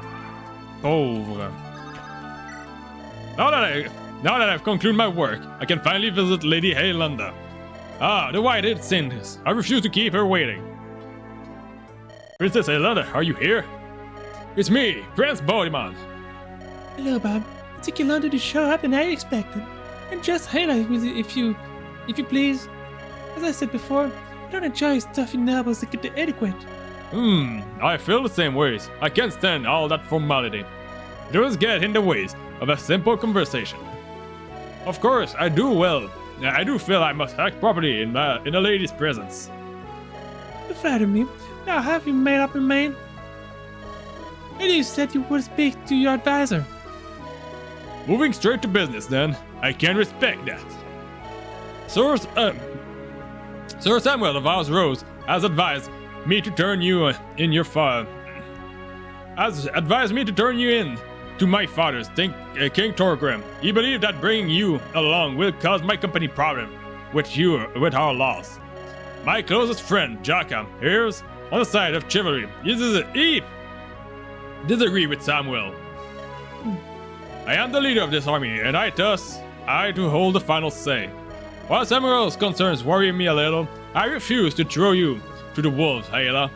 pauvre. Now that I've concluded my work, I can finally visit Lady Haylanda. Ah, the white-headed Sindus. I refuse to keep her waiting. Princess Haylanda, are you here? It's me, Prince Bodyman. Hello, Bob. It took you longer to show up than I expected. And just highlight me if you please. As I said before, I don't enjoy stuffy novels that get the etiquette. I feel the same ways. I can't stand all that formality. It does get in the ways of a simple conversation. Of course, I do feel I must act properly in a lady's presence. You flatter me. Now have you made up your mind? And you said you would speak to your advisor. Moving straight to business then, I can respect that. Sir Samuel of House Rose has advised me to turn you in to my father's King Torgrim. He believed that bringing you along will cause my company problem with our laws. My closest friend, Jaka, errs on the side of chivalry. He disagree with Samuel. I am the leader of this army, and I do hold the final say. While Samuel's concerns worry me a little, I refuse to throw you to the wolves, Ayla.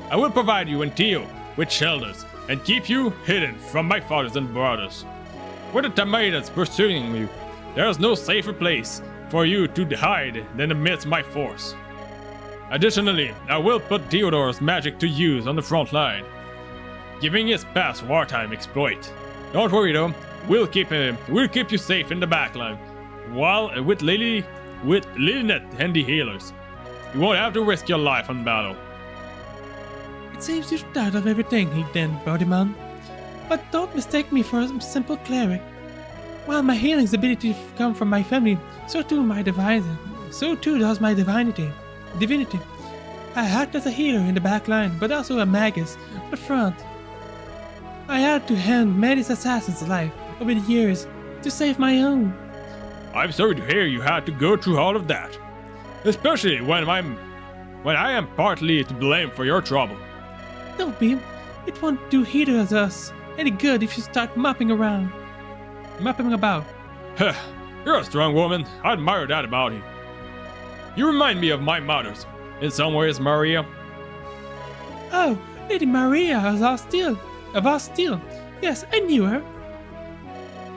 I will provide you and Tio with shelters and keep you hidden from my fathers and brothers. With the Tamadas pursuing you, there is no safer place for you to hide than amidst my force. Additionally, I will put Theodore's magic to use on the front line, giving his past wartime exploit. Don't worry though, we'll keep you safe in the backline, while with Lynette and the healers. You won't have to risk your life on battle. It seems you've thought of everything, then, Bodyman. But don't mistake me for a simple cleric. While my healing's ability come from my family, so too does my divinity. I act as a healer in the back line, but also a magus at the front. I had to hand many assassins' life over the years to save my own. I'm sorry to hear you had to go through all of that, especially when I am partly to blame for your trouble. Don't be. It won't do either of us any good if you start mopping about. Huh, you're a strong woman. I admire that about you. You remind me of my mothers, in some ways, Maria. Oh, Lady Maria of Osteel. Yes, I knew her.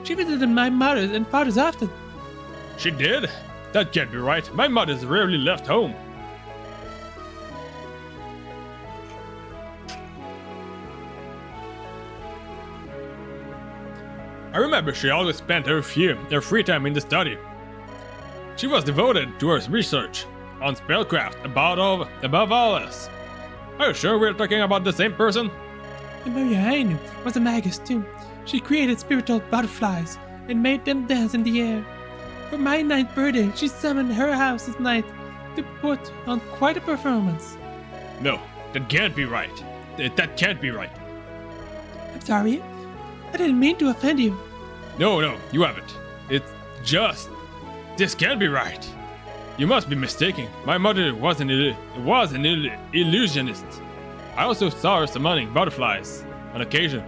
She visited my mother's and father's often. She did? That can't be right. My mother's rarely left home. I remember she always spent her free time in the study. She was devoted to her research on spellcraft above all else. Are you sure we're talking about the same person? And Maria I knew was a magus too. She created spiritual butterflies and made them dance in the air. For my ninth birthday, she summoned her house at night to put on quite a performance. No, that can't be right. That can't be right. I'm sorry. I didn't mean to offend you. No, you haven't. It's just... This can't be right. You must be mistaken. My mother was an illusionist. I also saw her summoning butterflies on occasion.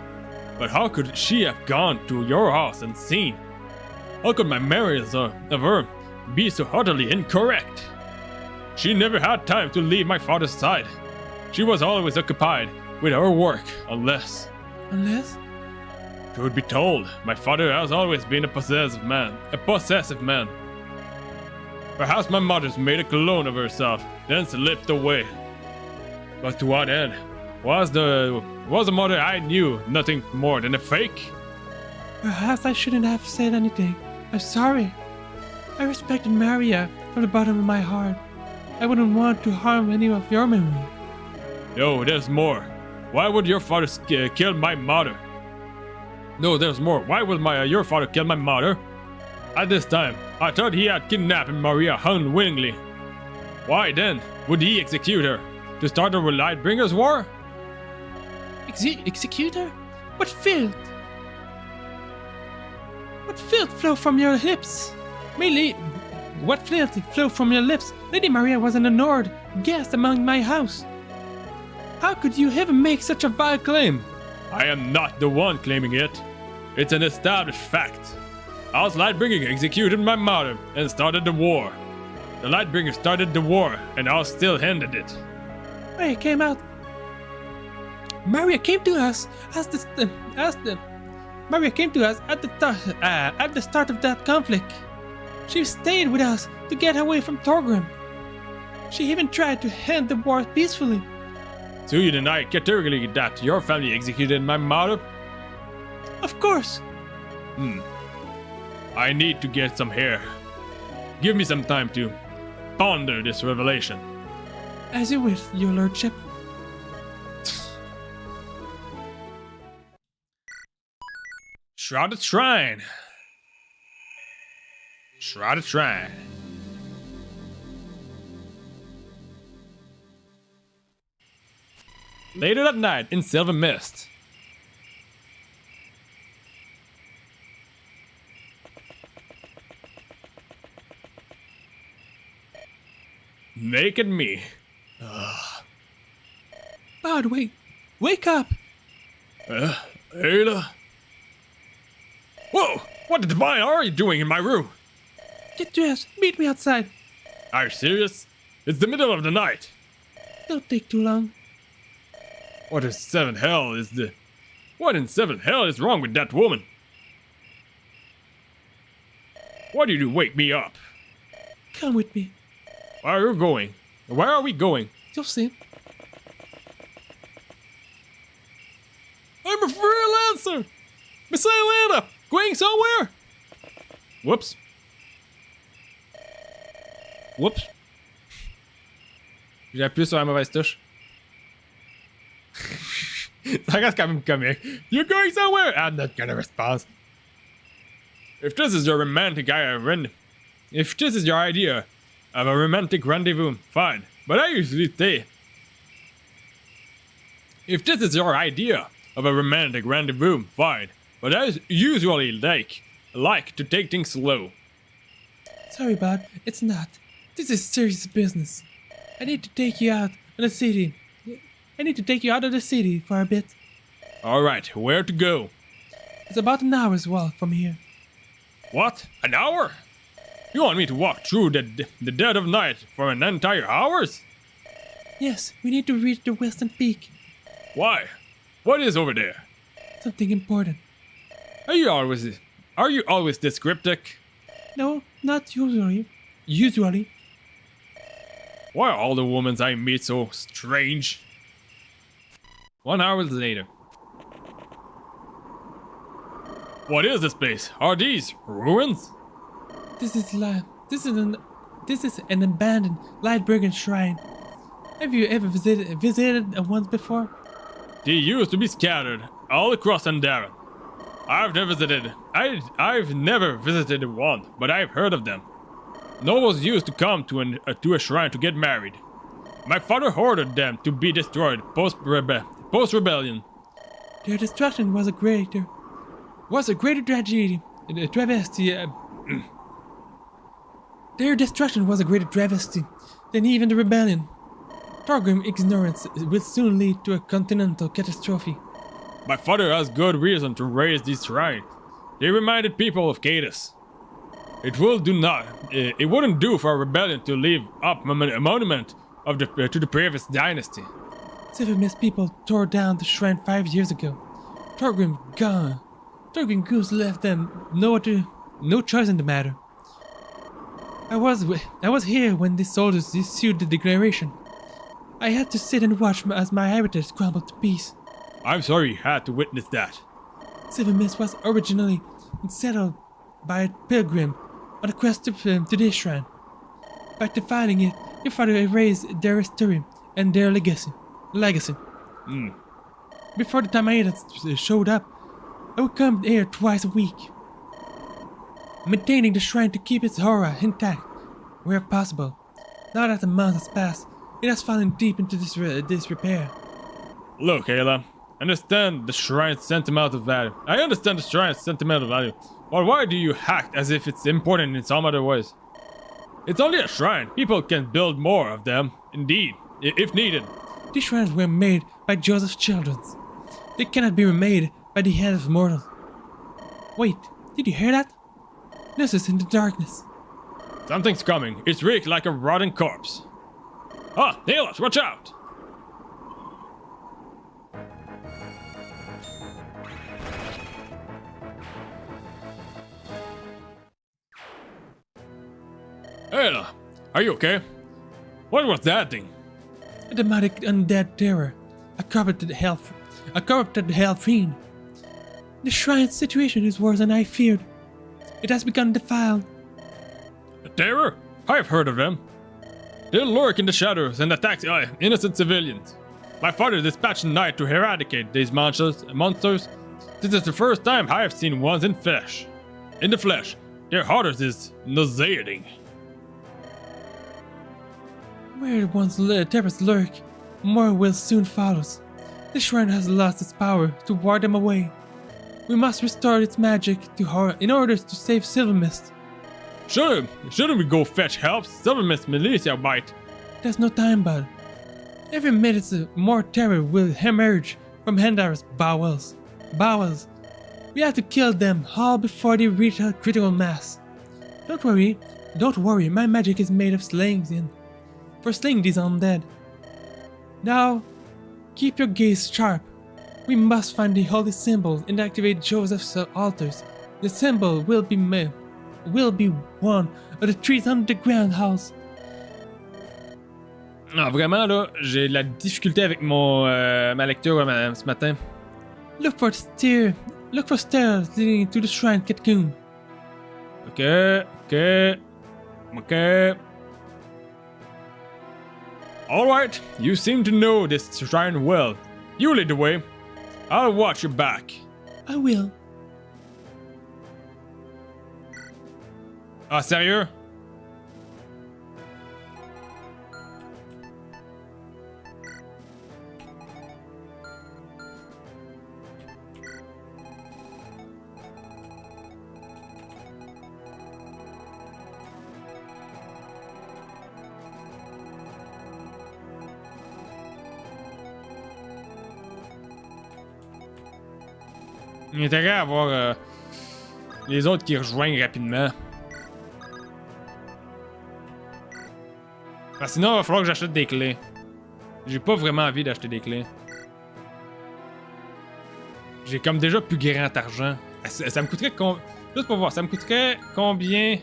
But how could she have gone to your house and seen? How could my memories of her be so utterly incorrect? She never had time to leave my father's side. She was always occupied with her work, unless... Unless? Truth be told, my father has always been a possessive man. Perhaps my mother's made a clone of herself, then slipped away. But to what end? Was the mother I knew nothing more than a fake? Perhaps I shouldn't have said anything. I'm sorry. I respected Maria from the bottom of my heart. I wouldn't want to harm any of your memory. No, there's more. Why would your father kill my mother? No, there's more. Why would your father kill my mother? At this time, I thought he had kidnapped Maria unwittingly. Why then would he execute her? To start a Lightbringer's war? Execute her? What filth? What filth flowed from your lips? What filth flowed from your lips? Lady Maria was an honored guest among my house. How could you ever make such a vile claim? I am not the one claiming it. It's an established fact. House Lightbringer executed my mother and started the war. The Lightbringer started the war, and House still ended it. Maria came to us at the start of that conflict. She stayed with us to get away from Torgrim. She even tried to end the war peacefully. So you deny categorically that your family executed my mother? Of course. I need to get some hair. Give me some time to ponder this revelation. As you wish, your lordship. Shrouded Shrine. Shrouded Shrine. Later that night in Silver Mist. Naked me. Bard, wake up! Ayla? Whoa! What the divine are you doing in my room? Get dressed, meet me outside. Are you serious? It's the middle of the night. Don't take too long. What in seven hell is wrong with that woman? Why did you wake me up? Come with me. Where are you going? Where are we going? You'll see. I'm a freelancer! Miss Atlanta! Going somewhere? Whoops. J'ai appuyé sur la mauvaise touche. Ça reste quand même comique. You're going somewhere? I'm not gonna respond. If this is your idea of a romantic rendezvous, fine. But I usually stay. If this is your idea of a romantic rendezvous, fine. But I usually like to take things slow. Sorry, bud, it's not. This is serious business. I need to take you out of the city. For a bit. Alright, where to go? It's about an hour's walk from here. What? An hour? You want me to walk through the dead of night for an entire hours? Yes, we need to reach the western peak. Why? What is over there? Something important. Are you always this cryptic? No, not usually. Usually. Why are all the women I meet so strange? 1 hour later. What is this place? Are these ruins? This is an abandoned Lightbringer shrine. Have you ever visited once before? They used to be scattered all across Andaron. I've never visited I've never visited one, but I've heard of them. Nobles used to come to a shrine to get married. My father ordered them to be destroyed post-rebellion. Their destruction was a greater tragedy. Their destruction was a greater travesty than even the rebellion. Torgrim ignorance will soon lead to a continental catastrophe. My father has good reason to raise these shrines. They reminded people of Cadus. It wouldn't do for a rebellion to leave up a monument to the previous dynasty. Silvermist people tore down the shrine 5 years ago. Torgrim gone. Torgrim Goose left them no choice in the matter. I was here when the soldiers issued the declaration. I had to sit and watch as my heritage crumbled to pieces. I'm sorry you had to witness that. Silvermist was originally settled by a pilgrim on a quest to this shrine. By defining it, your father erased their history and their legacy. Before the Tamaedas showed up, I would come here twice a week, maintaining the shrine to keep its aura intact where possible. Now that the month has passed, it has fallen deep into disrepair. Look, Ayla, I understand the shrine's sentimental value. But why do you act as if it's important in some other ways? It's only a shrine. People can build more of them, indeed, if needed. These shrines were made by Joseph's children. They cannot be remade by the hand of mortal. Wait, did you hear that? This is in the darkness. Something's coming. It's reeked like a rotten corpse. Ah, Ayla, watch out! Ayla, are you okay? What was that thing? A demonic undead terror. A corrupted hell fiend. The shrine's situation is worse than I feared. It has become defiled. A terror? I've heard of them. They lurk in the shadows and attack innocent civilians. My father dispatched a knight to eradicate these monsters. This is the first time I have seen ones in flesh. In the flesh, their horrors is nauseating. Where once terrors lurk, more will soon follow. The shrine has lost its power to ward them away. We must restore its magic to horror in order to save Silvermist. Shouldn't we go fetch help? Silvermist militia might. There's no time, bud. Every minute more terror will emerge from Andaron's bowels. We have to kill them all before they reach a critical mass. Don't worry, my magic is made of slaying these undead. Now, keep your gaze sharp. We must find the holy symbol and activate Joseph's altars. The symbol will be one of the 3 underground halls. Non, vraiment là, j'ai de la difficulté avec ma lecture ce matin. Look for stairs leading to the shrine cocoon. Okay. Alright, you seem to know this shrine well. You lead the way. I'll watch your back. I will. Ah, sérieux? Il y a intérêt à avoir les autres qui rejoignent rapidement. Parce que sinon, il va falloir que j'achète des clés. J'ai pas vraiment envie d'acheter des clés. J'ai comme déjà plus grand argent. Ça me coûterait juste pour voir, ça me coûterait combien?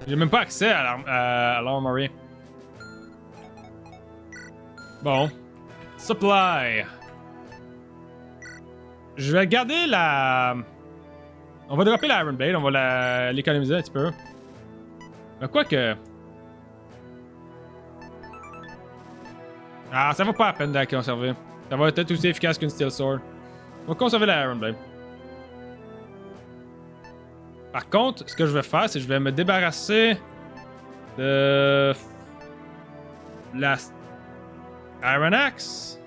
J'ai même pas accès à l'armory. Bon. Supply. Je vais garder la... On va dropper la Iron Blade, on va l'économiser un petit peu. Mais quoi que... Ah, ça vaut pas la peine de la conserver. Ça va être aussi efficace qu'une Steel Sword. On va conserver la Iron Blade. Par contre, ce que je vais faire, c'est que je vais me débarrasser de la Iron Axe.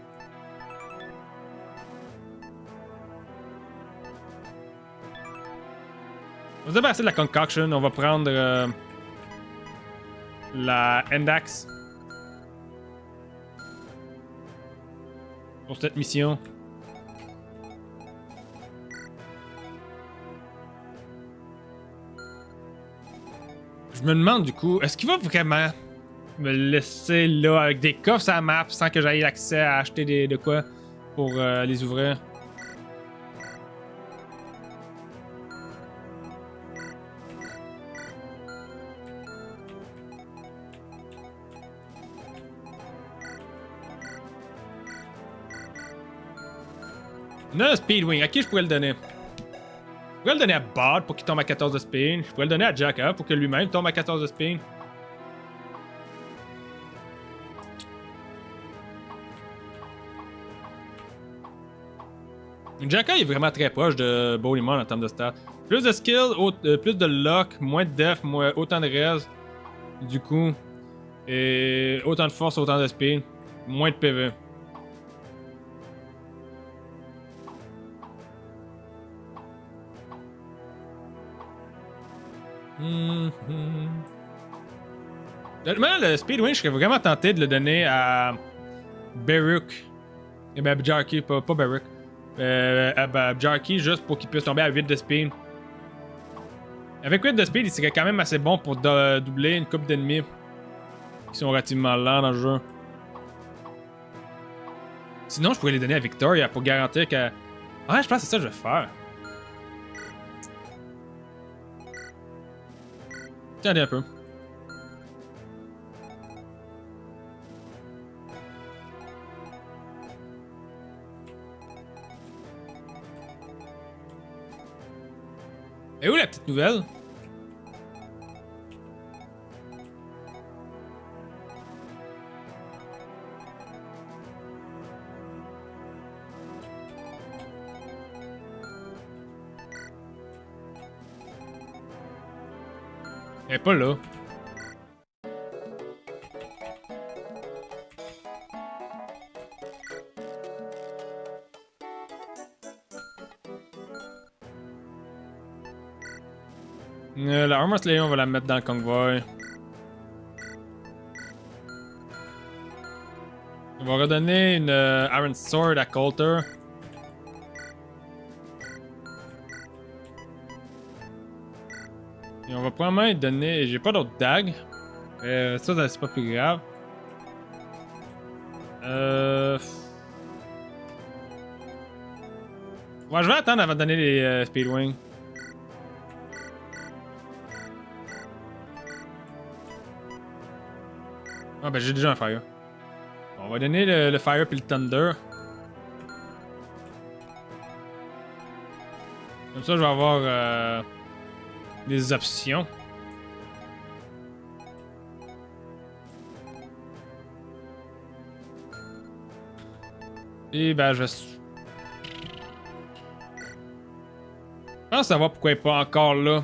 On va se débarrasser de la Concoction. On va prendre la End Axe pour cette mission. Je me demande du coup, est-ce qu'il va vraiment me laisser là avec des coffres à la map sans que j'aille accès à acheter de quoi pour les ouvrir? Non, Speedwing, à qui je pourrais le donner? Je pourrais le donner à Bard pour qu'il tombe à 14 de speed. Je pourrais le donner à Jacka pour que lui-même tombe à 14 de speed. Jacka est vraiment très proche de Bowlimon en termes de stats. Plus de skill, plus de luck, moins de def, autant de res. Du coup. Et autant de force, autant de speed. Moins de PV. Honnêtement, le Speedwing, je serais vraiment tenté de le donner à Baruch. Et ben, Jarky, pas Baruch. À Jarky, juste pour qu'il puisse tomber à 8 de speed. Avec 8 de speed, il serait quand même assez bon pour doubler une coupe d'ennemis qui sont relativement lents dans le jeu. Sinon, je pourrais les donner à Victoria pour garantir que. Ouais, je pense que c'est ça que je vais faire. Attendez un peu. Et où la petite nouvelle? Elle est pas là. La Armor Slayer, on va la mettre dans le convoy. On va redonner une Iron Sword à Coulter. Et on va probablement donner. J'ai pas d'autres dagues. Ça c'est pas plus grave. Ouais, je vais attendre avant de donner les Speedwing. Ah ben j'ai déjà un Fire. On va donner le Fire puis le Thunder. Comme ça je vais avoir des options. Et ben je pense savoir pourquoi il n'est pas encore là.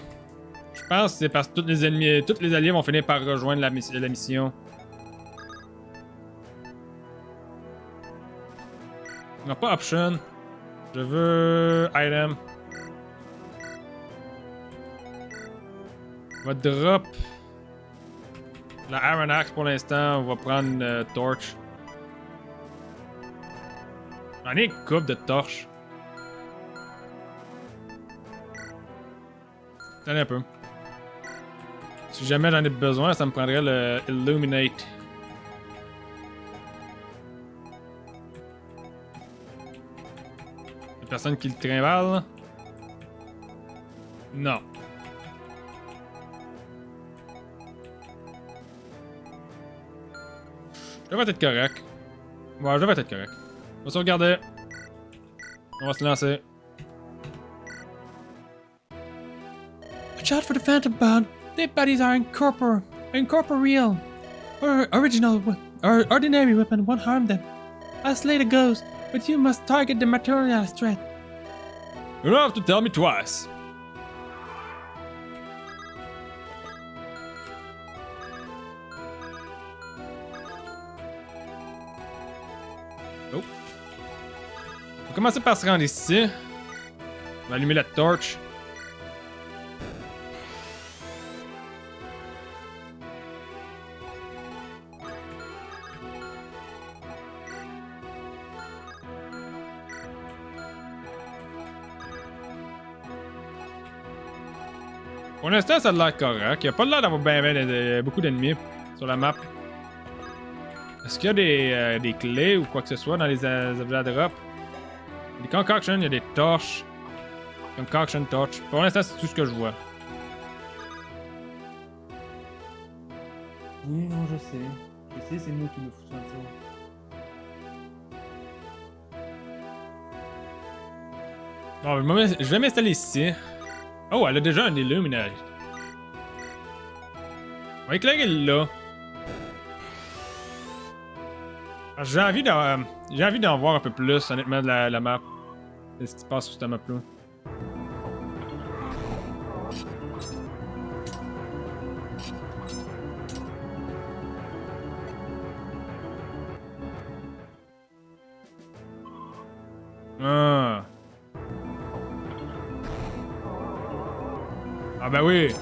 Je pense que c'est parce que tous les ennemis, tous les alliés vont finir par rejoindre la mission. Non, pas option. Je veux item. On va drop la Iron Axe pour l'instant. On va prendre une torch. J'en ai une coupe de torches. Attendez un peu. Si jamais j'en ai besoin, ça me prendrait le Illuminate. Personne qui le trimballe? Non. Je devrais être correct. Ouais, je devrais être correct. On va se regarder. On va se lancer. Watch out for the Phantom Bond. Their bodies are incorporeal. Or original, or ordinary weapon won't harm them. I'll slay the ghost, but you must target the materialized threat. You don't have to tell me twice. Oh. On va commencer par se rendre ici. On va allumer la torche. Pour l'instant, ça a l'air correct. Il n'y a pas l'air d'avoir beaucoup d'ennemis sur la map. Est-ce qu'il y a des clés ou quoi que ce soit dans les objets à drop? Il y a des concoctions, il y a des torches. Concoction torch. Pour l'instant, c'est tout ce que je vois. Oui, non, je sais. Je sais, c'est nous qui nous foutons ça. Bon, je vais m'installer ici. Oh, elle a déjà un illuminati. On va éclairer là. J'ai envie d'en voir un peu plus, honnêtement, de la map. De ce qui se passe sur cette map-là. Ah. Ah ben oui.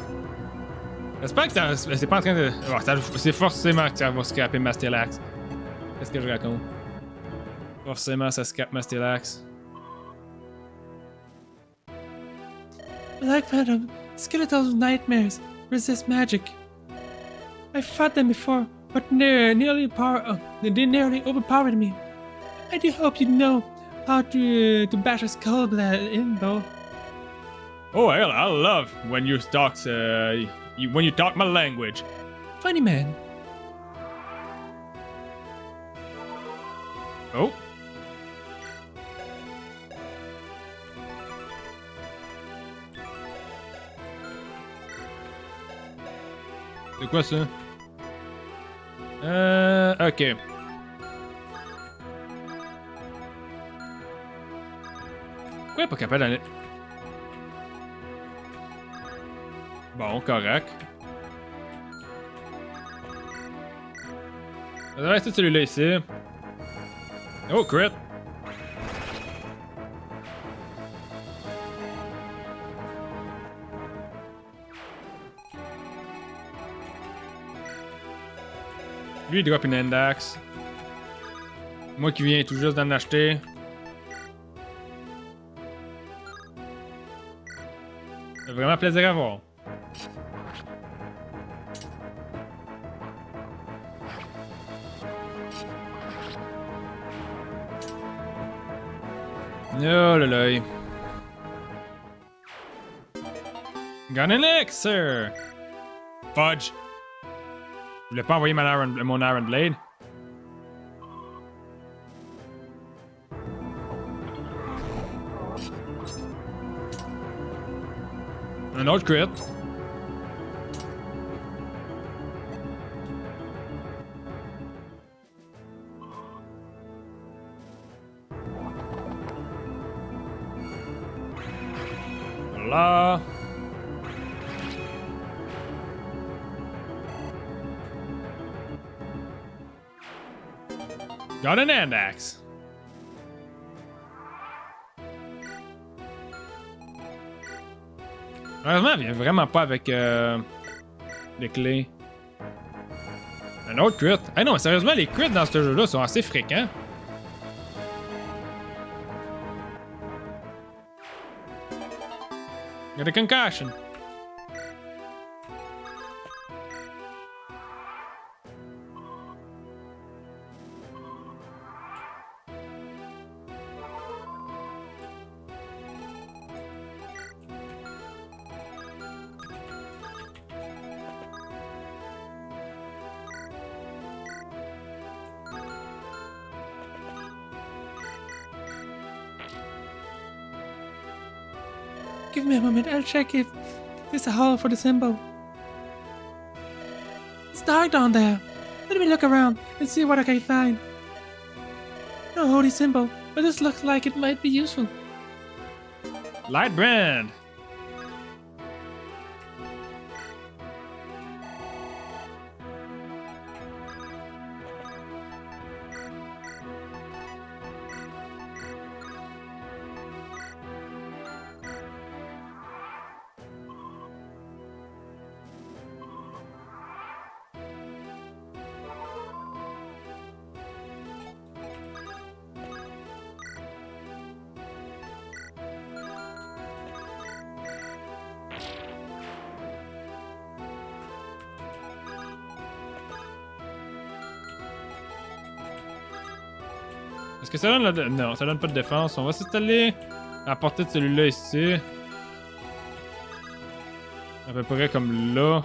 J'espère que c'est pas en train de... Oh, c'est forcément que ça va scraper ma Stellax. Qu'est-ce que je raconte? Forcément, ça scrape ma Stellax. Black Phantom, skeletons of nightmares, resist magic. I fought them before, but they nearly overpowered me. I do hope you know how to bash a skull in, though. Oh hell, I love when you talk when you talk my language. Funny man. Oh. C'est quoi ça? Ok. Pourquoi elle est pas capable d'aller... Bon, correct. Ça devrait rester celui-là ici. Oh, crit! Lui, il drop une index. Moi qui viens tout juste d'en acheter. C'est vraiment plaisir à voir. Oh là là. Got an elixir! Fudge! Je voulais pas envoyer mon Iron Blade. Un autre crit. Voilà. Got an hand axe. Heureusement, elle vient vraiment pas avec les clés. Un autre crit. Ah non, sérieusement, les crits dans ce jeu-là sont assez fréquents. Il y a des concussions. Give me a moment, I'll check if there's a hole for the symbol. It's dark down there. Let me look around and see what I can find. No holy symbol, but this looks like it might be useful. Light brand. Est-ce que ça donne la... Non, ça donne pas de défense. On va s'installer à la portée de celui-là ici. À peu près comme là.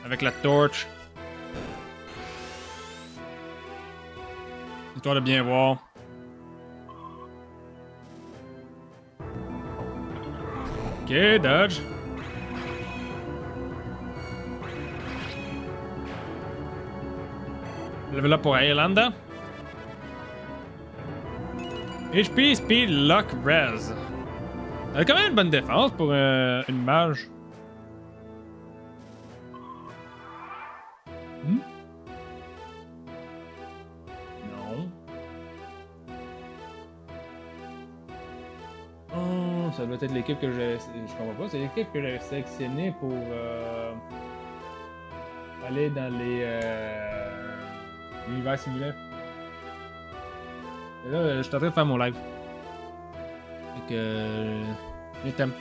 Avec la torche. Histoire de bien voir. Ok, dodge. Level up pour Irlanda. HP, Speed, Luck, Res. Elle a quand même une bonne défense pour une mage. Non. Oh, ça doit être l'équipe que j'ai... Je comprends pas, c'est l'équipe que j'avais sélectionnée pour aller dans l'univers simulaire. Et là, je suis en train de faire mon live. Fait que... je t'aime.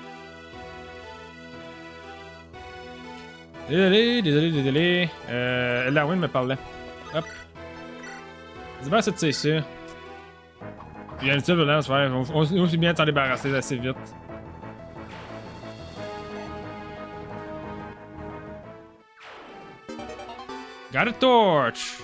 Désolé. Darwin me parlait. Hop. Dis-moi ça de c'est sûr. Il y a une seule violence, ouais. On aussi bien de s'en débarrasser assez vite. Got a torch!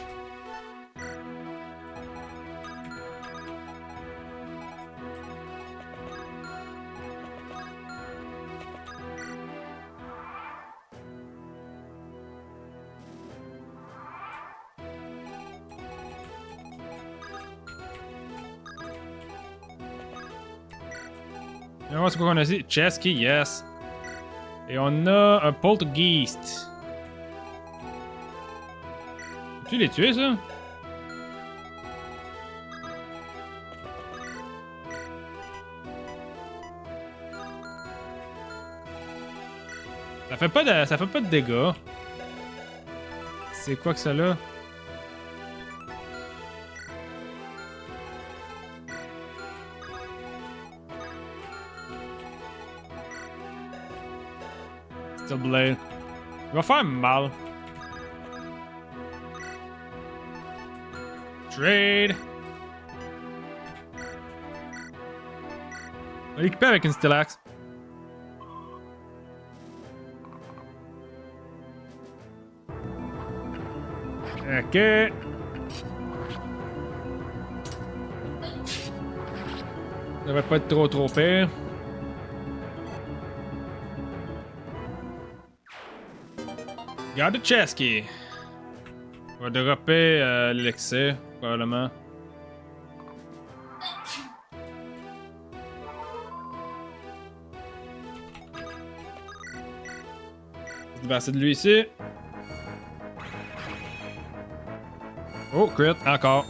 C'est quoi qu'on a ici? Chesky, yes. Et on a un poltergeist. Tu les tuer, ça? Ça fait pas de dégâts. C'est quoi que ça là? Steel Blade. Il va faire mal. Trade. On va l'équiper avec une Steel Axe. Ok. Ça devrait pas être trop pire. Garde de Chesky. On va dropper l'élixir, probablement. On va se débarrasser de lui ici. Oh, crit, encore.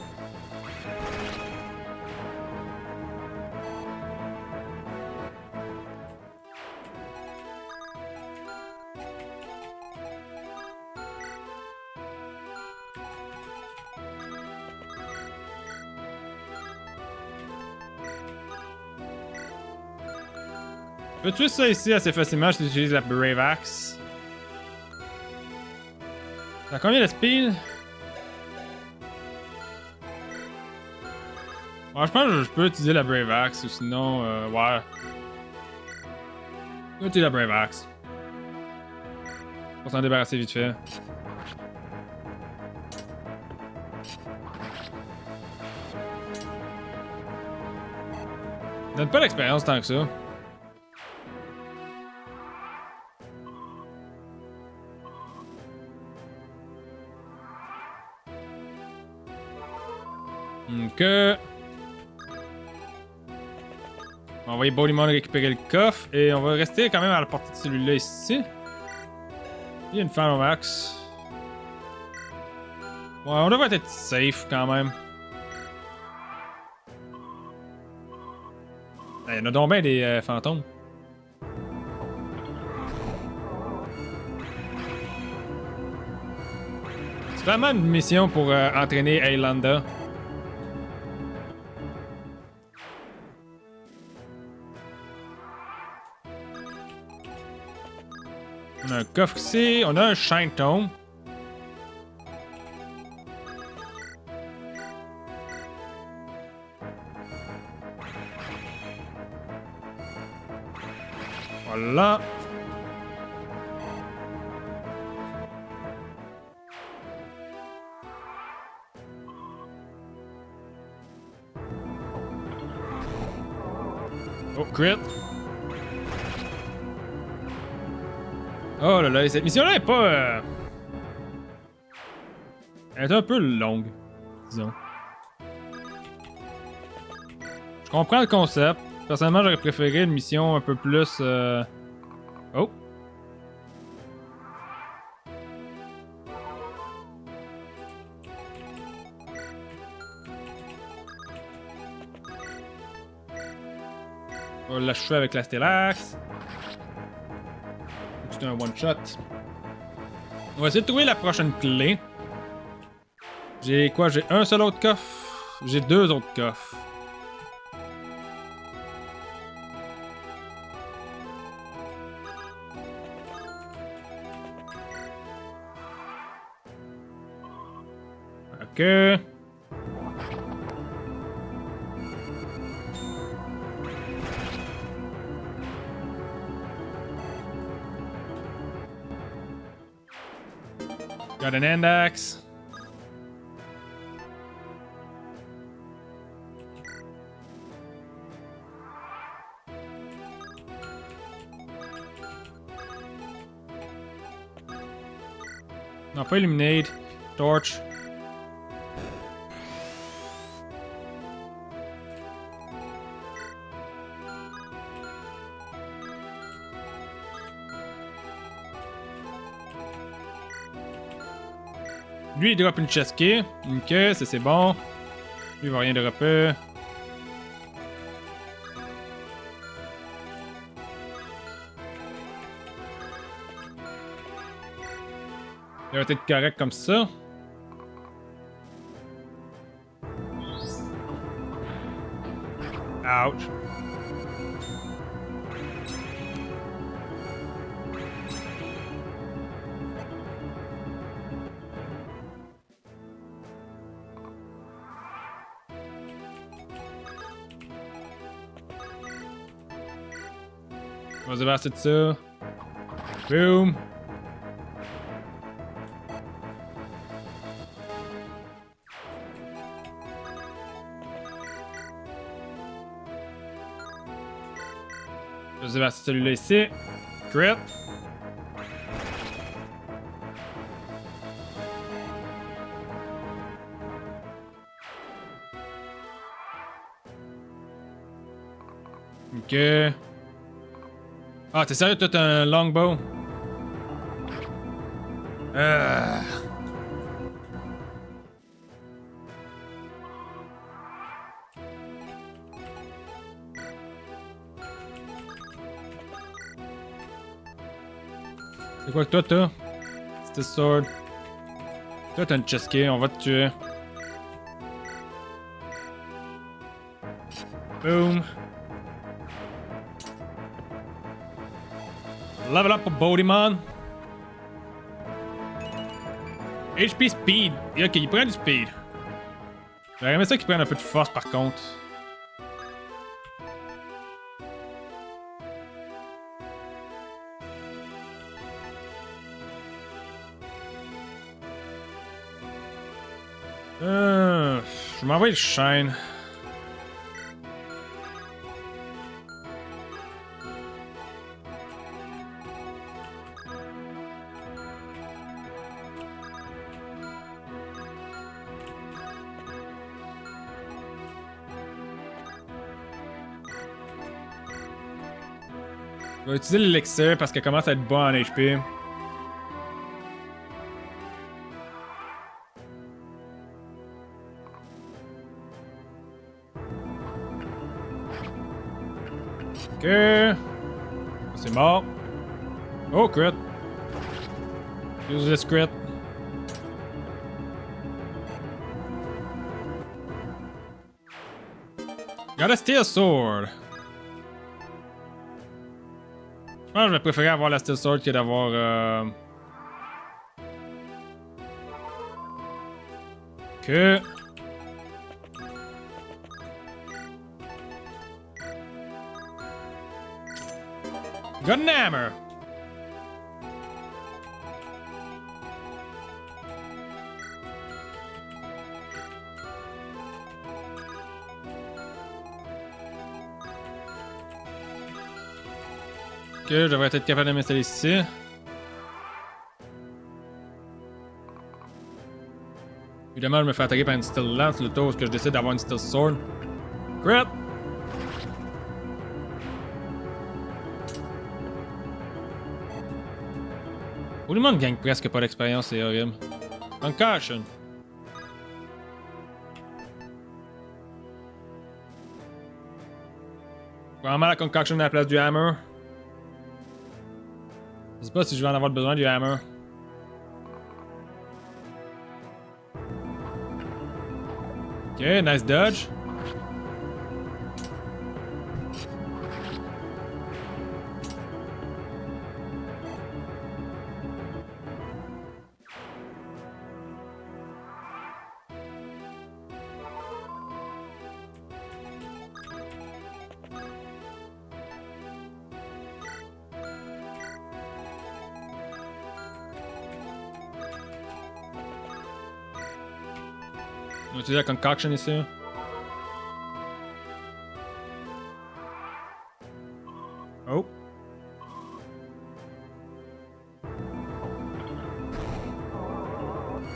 Je peux tuer ça ici assez facilement si j'utilise la Brave Axe. Ça a combien de speed? Ouais, je pense que je peux utiliser la Brave Axe ou sinon, ouais. Je peux utiliser la Brave Axe. Pour s'en débarrasser vite fait. Ça donne pas l'expérience tant que ça. Ok. On va envoyer Bodymon récupérer le coffre et on va rester quand même à la portée de celui-là ici. Il y a une Phantom Axe. Ouais, on devrait être safe quand même. Il y en a donc bien des fantômes. C'est vraiment une mission pour entraîner Aylanda. On a un coffre ici, on a un Shine Tome. Voilà. Oh, crit. Oh là là, cette mission-là est pas... Elle est un peu longue, disons. Je comprends le concept. Personnellement, j'aurais préféré une mission un peu plus... Oh! On va l'achever avec la Stellax. C'est un one-shot. On va essayer de trouver la prochaine clé. J'ai quoi? J'ai un seul autre coffre. J'ai deux autres coffres. Ok. Got an index. Non, pas illuminate. Torch. Lui, il drop une chest key. Ok, ça c'est bon. Lui, il va rien dropper. Il va être correct comme ça. Ouch. On va se débarrasser de ça. Boom. Je vais se débarrasser de celui-là ici. Crit. Ok. Ah, t'es sérieux, toi, t'as un longbow? C'est quoi que toi, t'as? C'était sword. Toi, t'as une chest key, on va te tuer. Boom. Level up pour Bodymon. HP speed. Ok, il prend du speed. J'aurais aimé ça qu'il prenne un peu de force par contre. Je m'envoie le shine. Je vais utiliser l'élixir parce qu'elle commence à être bas en HP. Ok. C'est mort. Oh, crit. Use this crit. Got a steel sword. Je pense que je vais préférer avoir la steel sword que d'avoir... Que... got an hammer. Ok, je devrais être capable de m'installer ici. Évidemment, je me fais attaquer par une Steel Lance le tour que je décide d'avoir une Steel Sword. Crap! Tout le monde gagne presque pas d'expérience, c'est horrible. Concussion. Vraiment la Concoction à la place du Hammer. Je sais pas si je vais en avoir besoin du Hammer. Ok, nice dodge. On va utiliser la Concoction ici. Oh.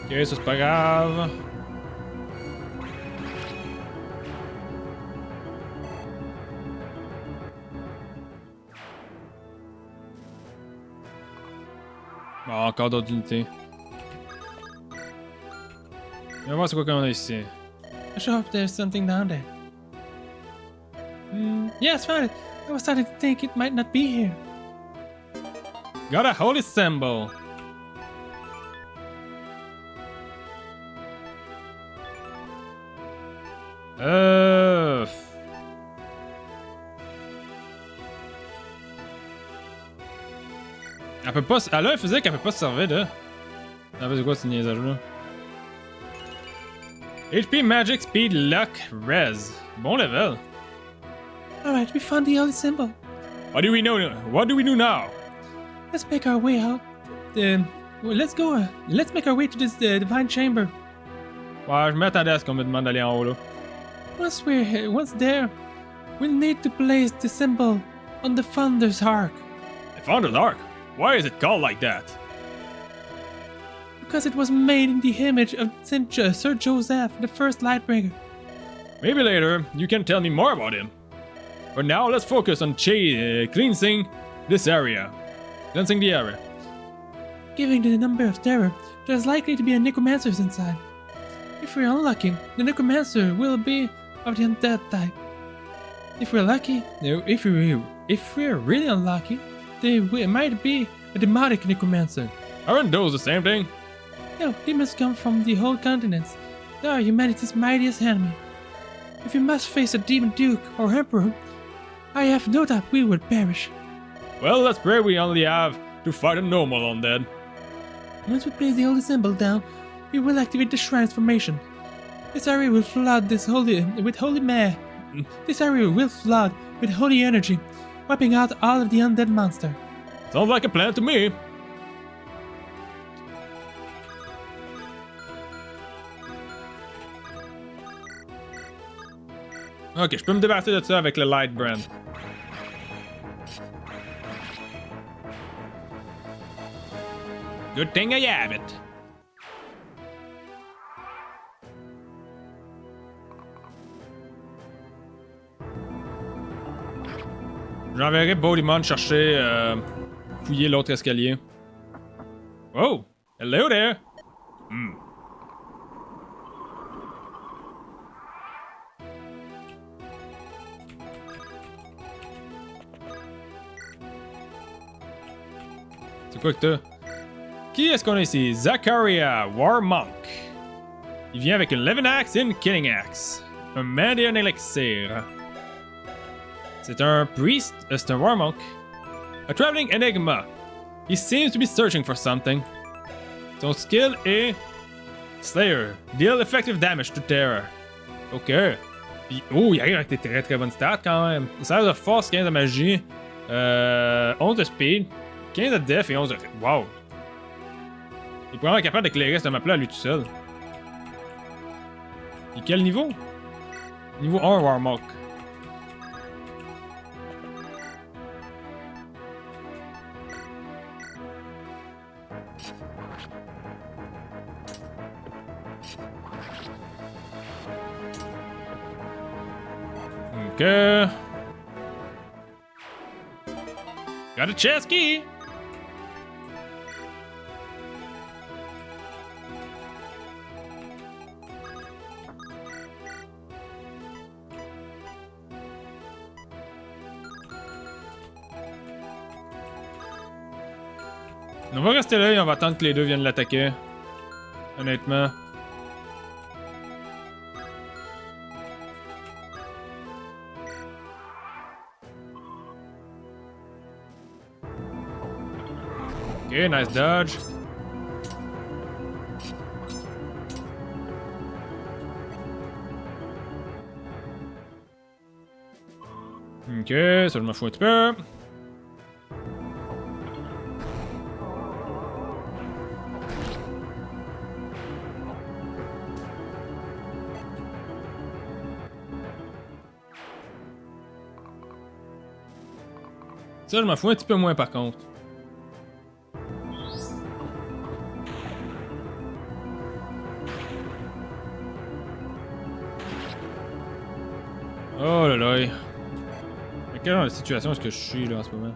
Ok, ça c'est pas grave. Bon, encore d'autres unités. On va voir c'est quoi qu'on a ici. I sure hope there's something down there. Yes, found it. I was starting to think it might not be here. Got a holy symbol. Elle peut pas. Elle a un physique, elle peut pas se servir de. Ah, c'est quoi ce niaisage là? HP, Magic, Speed, Luck, Res. Bon level. Alright, we found the holy symbol. What do we know? What do we do now? Let's make our way out. Well, let's go. Let's make our way to this divine chamber. Ouais, je m'attendais à ce qu'on me demande d'aller en haut là. Once there, we'll need to place the symbol on the Founder's Ark. The Founder's Ark? Why is it called like that? Because it was made in the image of Sir Joseph, the first Lightbringer. Maybe later you can tell me more about him. For now, let's focus on cleansing this area. Cleansing the area. Given the number of terror, there's likely to be a necromancers inside. If we're unlucky, the necromancer will be of the undead type. If we're lucky, if we're really unlucky, they might be a demonic necromancer. Aren't those the same thing? No, demons come from the whole continents. They are humanity's mightiest enemy. If we must face a demon duke or emperor, I have no doubt we would perish. Well, let's pray we only have to fight a normal undead. Once we place the holy symbol down, we will activate the shrine's formation. This area will flood This area will flood with holy energy, wiping out all of the undead monster. Sounds like a plan to me. Ok, je peux me débarrasser de ça avec le Light Brand. Good thing I have it. J'enverrai Bodymon chercher, fouiller l'autre escalier. Oh! Hello there! C'est quoi que t'as? Qui est-ce qu'on a ici? Zacharia, War Monk. Il vient avec une Living Axe et une Killing Axe. Un Mand et un Elixir. C'est un Priest, c'est un War Monk. A Traveling Enigma. He seems to be searching for something. Son skill est Slayer. Deal effective damage to terror. Ok. Puis, oh, il arrive avec des très très bonnes stats quand même. 16 de force, 15 de magie. 11 de speed, 15 de def et 11 de... Wow! Il est probablement capable d'éclairer cette map-là à lui tout seul. Et quel niveau? Niveau 1 Warmok. Ok. Got a chest key! On va rester là et on va attendre que les deux viennent l'attaquer. Honnêtement. Ok, nice dodge. Ok, ça je m'en fous un petit peu. Ça, je m'en fous un petit peu moins par contre. Oh là là. Mais quelle genre de situation est-ce que je suis là en ce moment?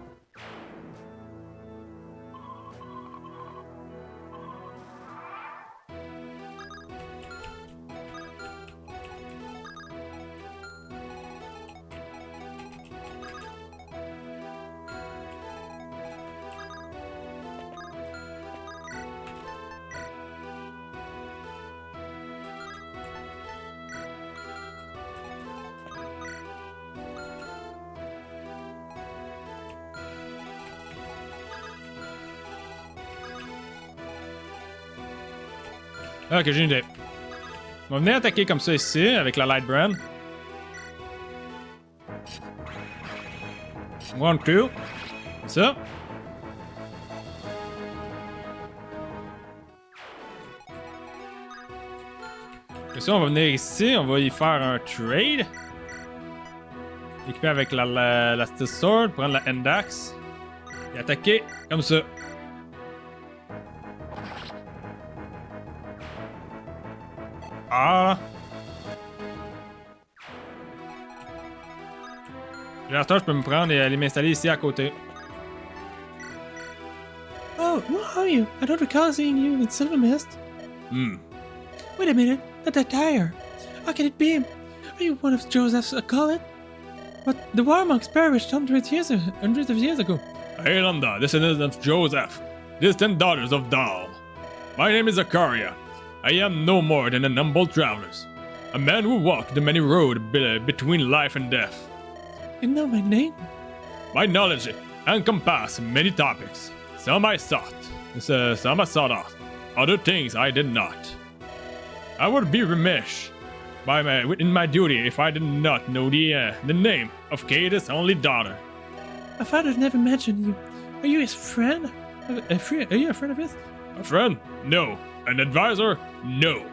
Ah, ok, j'ai une idée. On va venir attaquer comme ça ici, avec la Light Brand. 1, 2. Ça. Et ça, on va venir ici, on va y faire un trade. Équiper avec la Steel Sword, prendre la Endax. Et attaquer comme ça. Ah! L'instant, je peux me prendre et aller m'installer ici à côté. Oh, who are you? I don't recall seeing you in Silver Mist. Wait a minute, that's a tire. How can it be? Are you one of Joseph's acolytes? But the war monks perished hundreds of years ago. Hail Anda, descendants of Joseph, distant daughters of Dal. My name is Zakaria. I am no more than an humble traveler, a man who walked the many road between life and death. You know my name? My knowledge encompasses many topics. Some I sought, some I sought out. Other things I did not. I would be remiss in my duty if I did not know the name of Kata's only daughter. My father never mentioned you. Are you his friend? Are you a friend of his? A friend? No. An advisor? No.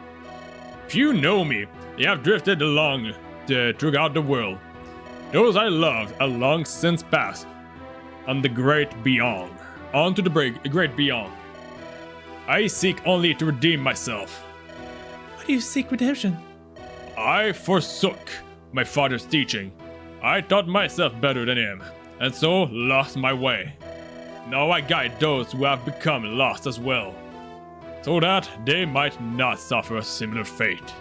Few know me. I have drifted along throughout the world. Those I loved are long since passed on the great beyond. On to the great beyond. I seek only to redeem myself. Why do you seek redemption? I forsook my father's teaching. I thought myself better than him, and so lost my way. Now I guide those who have become lost as well, so that they might not suffer a similar fate.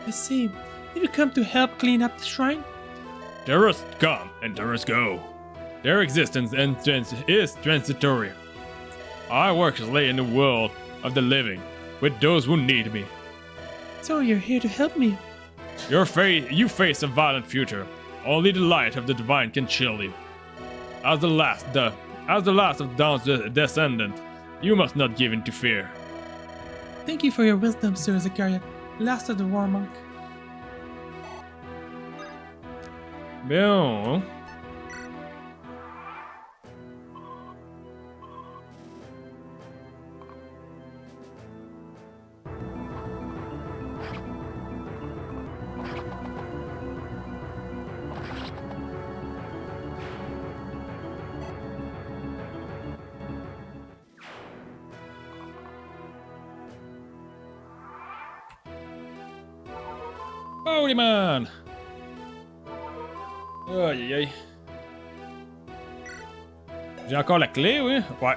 I see. Did you come to help clean up the shrine? Terrorists come and terrorists go. Their existence is transitory. I work lay in the world of the living with those who need me. So you're here to help me. You face a violent future. Only the light of the divine can chill you. As the last of Dawn's descendant, you must not give in to fear. Thank you for your wisdom, Sir Zakaria, last of the war monk. Bon. Holy man! Aïe aïe aïe. J'ai encore la clé, oui? Ouais.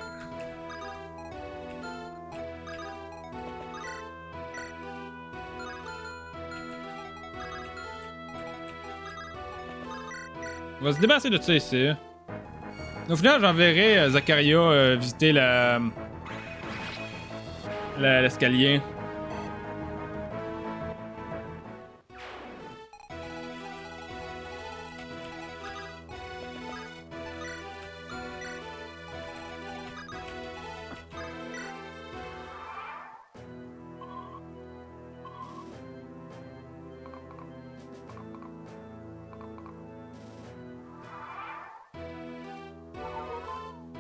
On va se débarrasser de ça ici. Au final, j'enverrai Zacharia visiter l'escalier.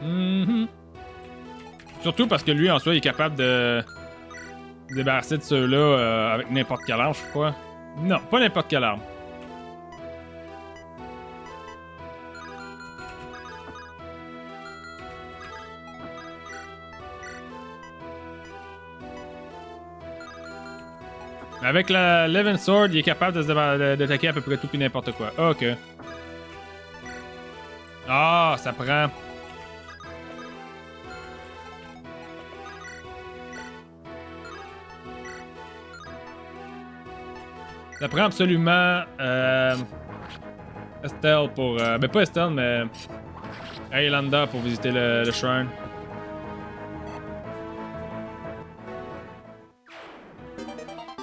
Mhm. Surtout parce que lui, en soi, il est capable de se débarrasser de ceux-là avec n'importe quelle arme, je crois. Non, pas n'importe quelle arme. Avec la Levin Sword, il est capable d'attaquer à peu près tout et n'importe quoi. Ok. Ah, ça prend. Ça prend absolument Estelle pour... ben pas Estelle, mais... Aylanda pour visiter le shrine.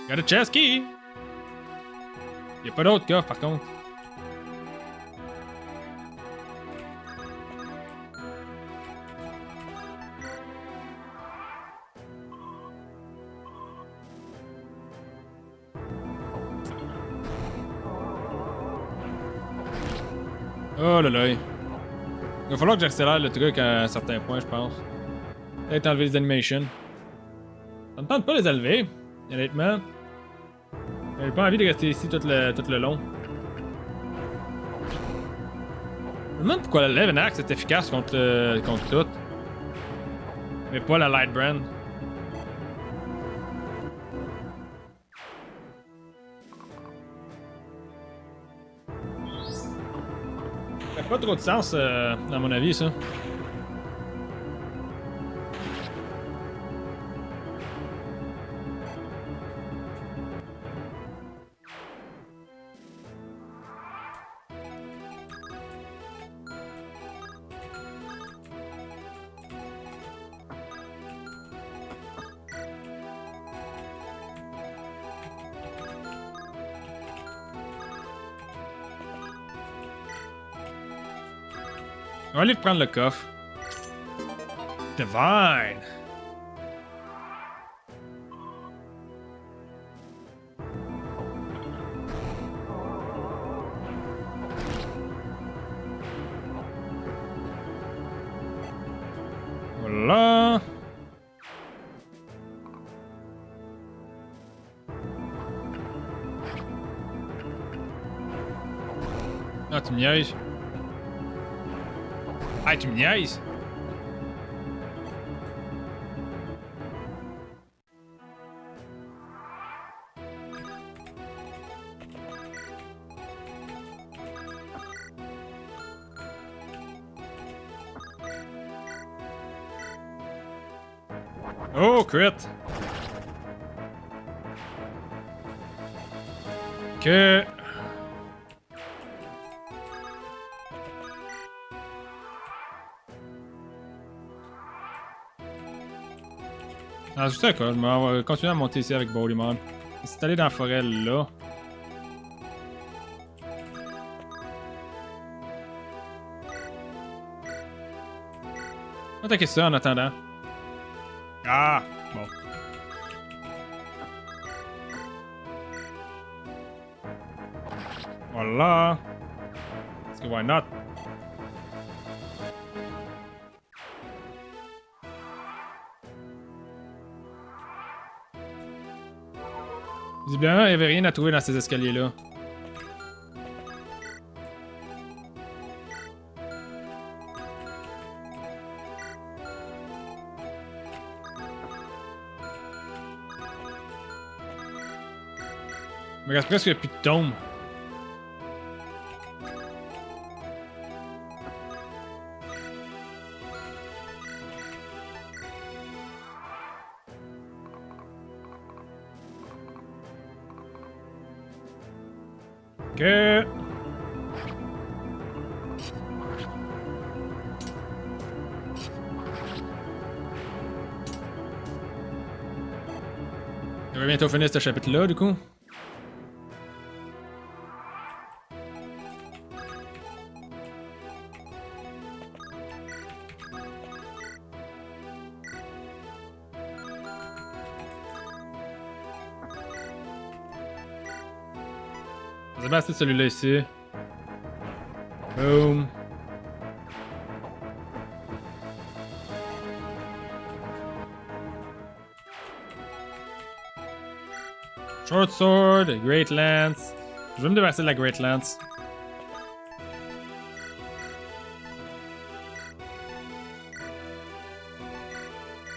Got a chest key! Y'a pas d'autre coffre par contre. Oh là là. Il va falloir que j'accélère le truc à un certain point, je pense. Peut-être enlever les animations. Ça me tente pas de les enlever, honnêtement. J'ai pas envie de rester ici tout le long. Je me demande pourquoi la Levin Axe est efficace contre tout. Mais pas la Light Brand. Ça fait pas trop de sens, à mon avis, ça. On va aller prendre le coffre. Divine! Voilà! Ah, tu me niaises. Ah, tu me niaises? Oh, crit! Que... Ah, je sais quoi, je vais continuer à monter ici avec Bodymon. C'est allé dans la forêt là. On va attaquer ça en attendant. Ah! Bon. Voilà. Parce que why not? Visiblement, il n'y avait rien à trouver dans ces escaliers-là. Il me reste presque plus de tomes. Ok. On va bientôt finir ce chapitre-là, du coup. On va passer celui-là ici. Boom. Short Sword, Great Lance. Je vais me débarrasser de la Great Lance.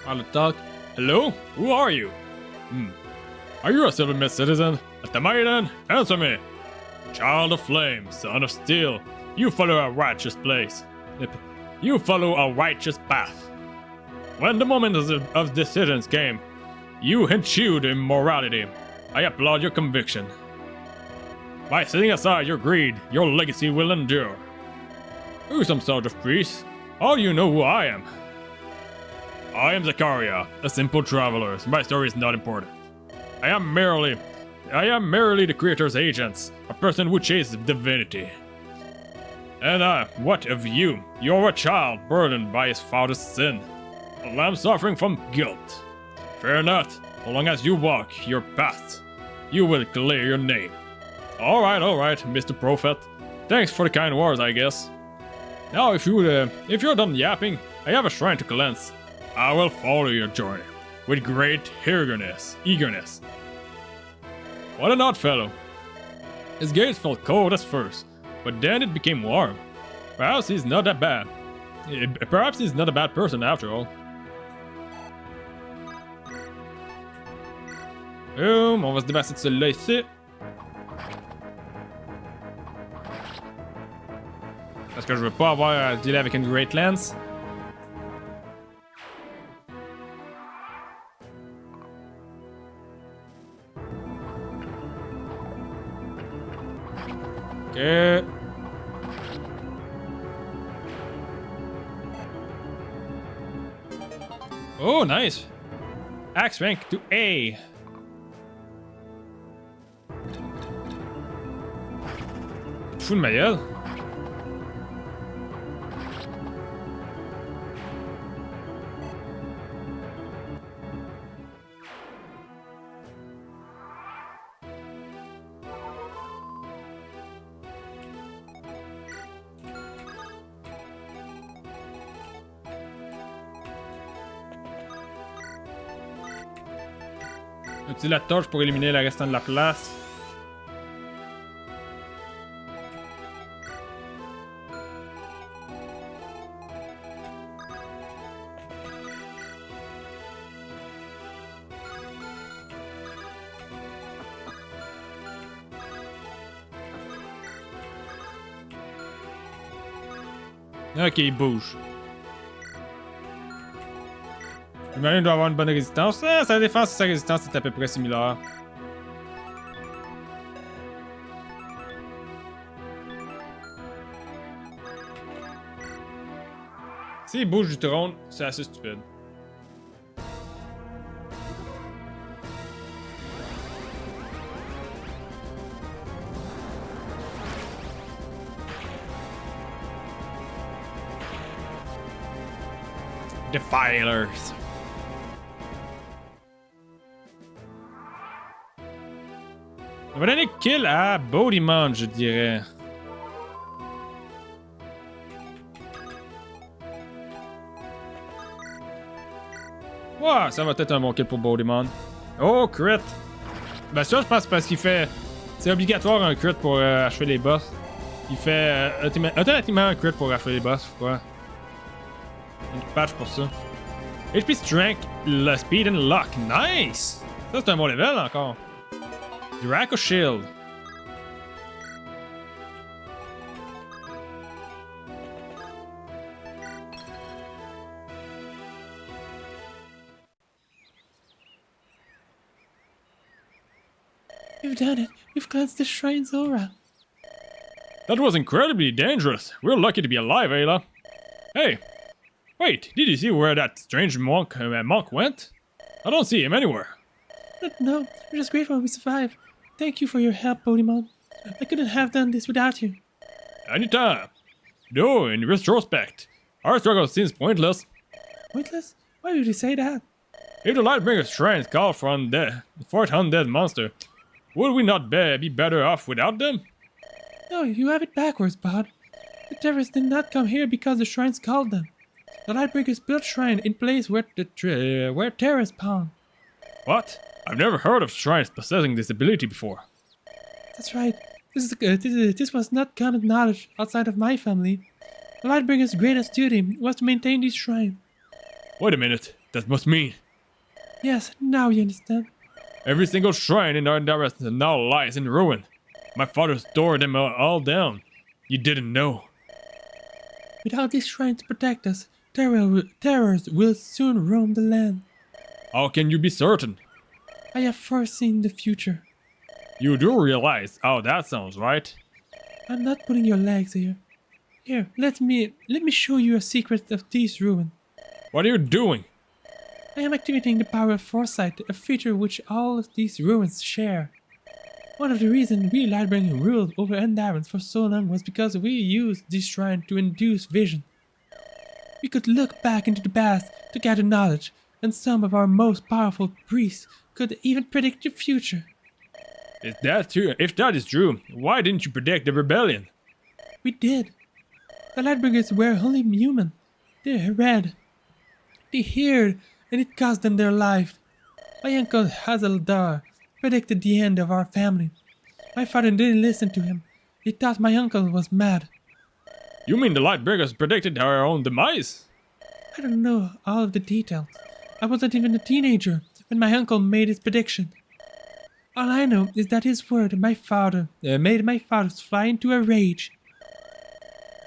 I'll talk. Hello? Who are you? Are you a Silvermist citizen? A Tamaidan? Answer me! Child of Flame, son of Steel, you follow a righteous place. You follow a righteous path. When the moment of decisions came, you eschewed immorality. I applaud your conviction. By setting aside your greed, your legacy will endure. Who's some sort of priest? Oh, you know who I am. I am Zakaria, a simple traveler. My story is not important. I am merely the creator's agent, a person who chases divinity. And what of you? You're a child burdened by his father's sin. A lamb suffering from guilt. Fear not, so long as you walk your path, you will clear your name. Alright, Mr. Prophet. Thanks for the kind words, I guess. Now, if you're done yapping, I have a shrine to cleanse. I will follow your journey with great eagerness. What an odd fellow. His gaze felt cold at first, but then it became warm. Perhaps he's not that bad. Perhaps he's not a bad person after all. Boom, on va se débarrasser de celui-là ici. Parce que je veux pas avoir à dealer avec une Great Lance. Ok. Oh, nice. Axe rank to A. Fou de ma gueule. Utiliser la torche pour éliminer le restant de la place. Ok, il bouge. J'imagine doit avoir une bonne résistance. Sa défense et sa résistance est à peu près similaire. S'il bouge du trône, c'est assez stupide. Defilers. On va donner kill à Bodymon, je dirais. Wow, ça va être un bon kill pour Bodymon. Oh, crit! Ben ça, je pense parce qu'il fait... C'est obligatoire un crit pour achever les boss. Il fait automatiquement un crit pour achever les boss, quoi. Une patch pour ça. HP Strength, le Speed and Luck. Nice! Ça, c'est un bon level encore. Draco Shield. We've done it. We've cleansed the shrine's aura. That was incredibly dangerous. We're lucky to be alive, Ayla. Hey, wait, did you see where that strange monk went? I don't see him anywhere. No, we're just grateful we survived. Thank you for your help, Bodimon. I couldn't have done this without you. Anytime. No, in retrospect, our struggle seems pointless. Pointless? Why would you say that? If the Lightbringer's shrines call for undead monster, would we not be better off without them? No, you have it backwards, Bod. The terrorists did not come here because the shrines called them. The Lightbringers built shrine in place where terrorists spawn. What? I've never heard of shrines possessing this ability before. That's right. This was not common knowledge outside of my family. The Lightbringer's greatest duty was to maintain this shrine. Wait a minute, that must mean Yes, now you understand. every single shrine in Andaron now lies in ruin. My father tore them all down. You didn't know. Without this shrine to protect us, terrors will soon roam the land. How can you be certain? I have foreseen the future. You do realize how that sounds, right? I'm not putting your legs here. Here, let me show you a secret of these ruins. What are you doing? I am activating the power of foresight, a feature which all of these ruins share. One of the reasons we Lightbringer ruled over Andaron for so long was because we used this shrine to induce vision. We could look back into the past to gather knowledge, and some of our most powerful priests could even predict the future. Is that true? If that is true, why didn't you predict the rebellion? We did. The Lightbringers were only human. They read. They heard, and it cost them their life. My uncle Hazaldar predicted the end of our family. My father didn't listen to him. He thought my uncle was mad. You mean the Lightbringers predicted our own demise? I don't know all of the details. I wasn't even a teenager when my uncle made his prediction. All I know is that his word made my father fly into a rage.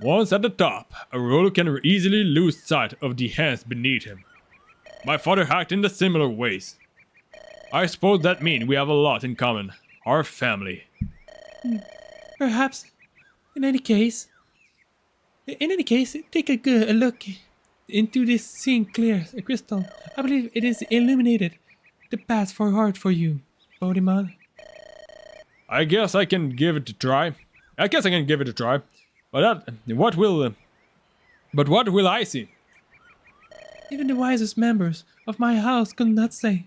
Once at the top, a ruler can easily lose sight of the hands beneath him. My father acted in the similar ways. I suppose that means we have a lot in common. Our family. Perhaps. In any case, take a look into this scene clear crystal. I believe it is illuminated. The path forward for you, Bodimon. I guess I can give it a try. But what will I see? Even the wisest members of my house could not say.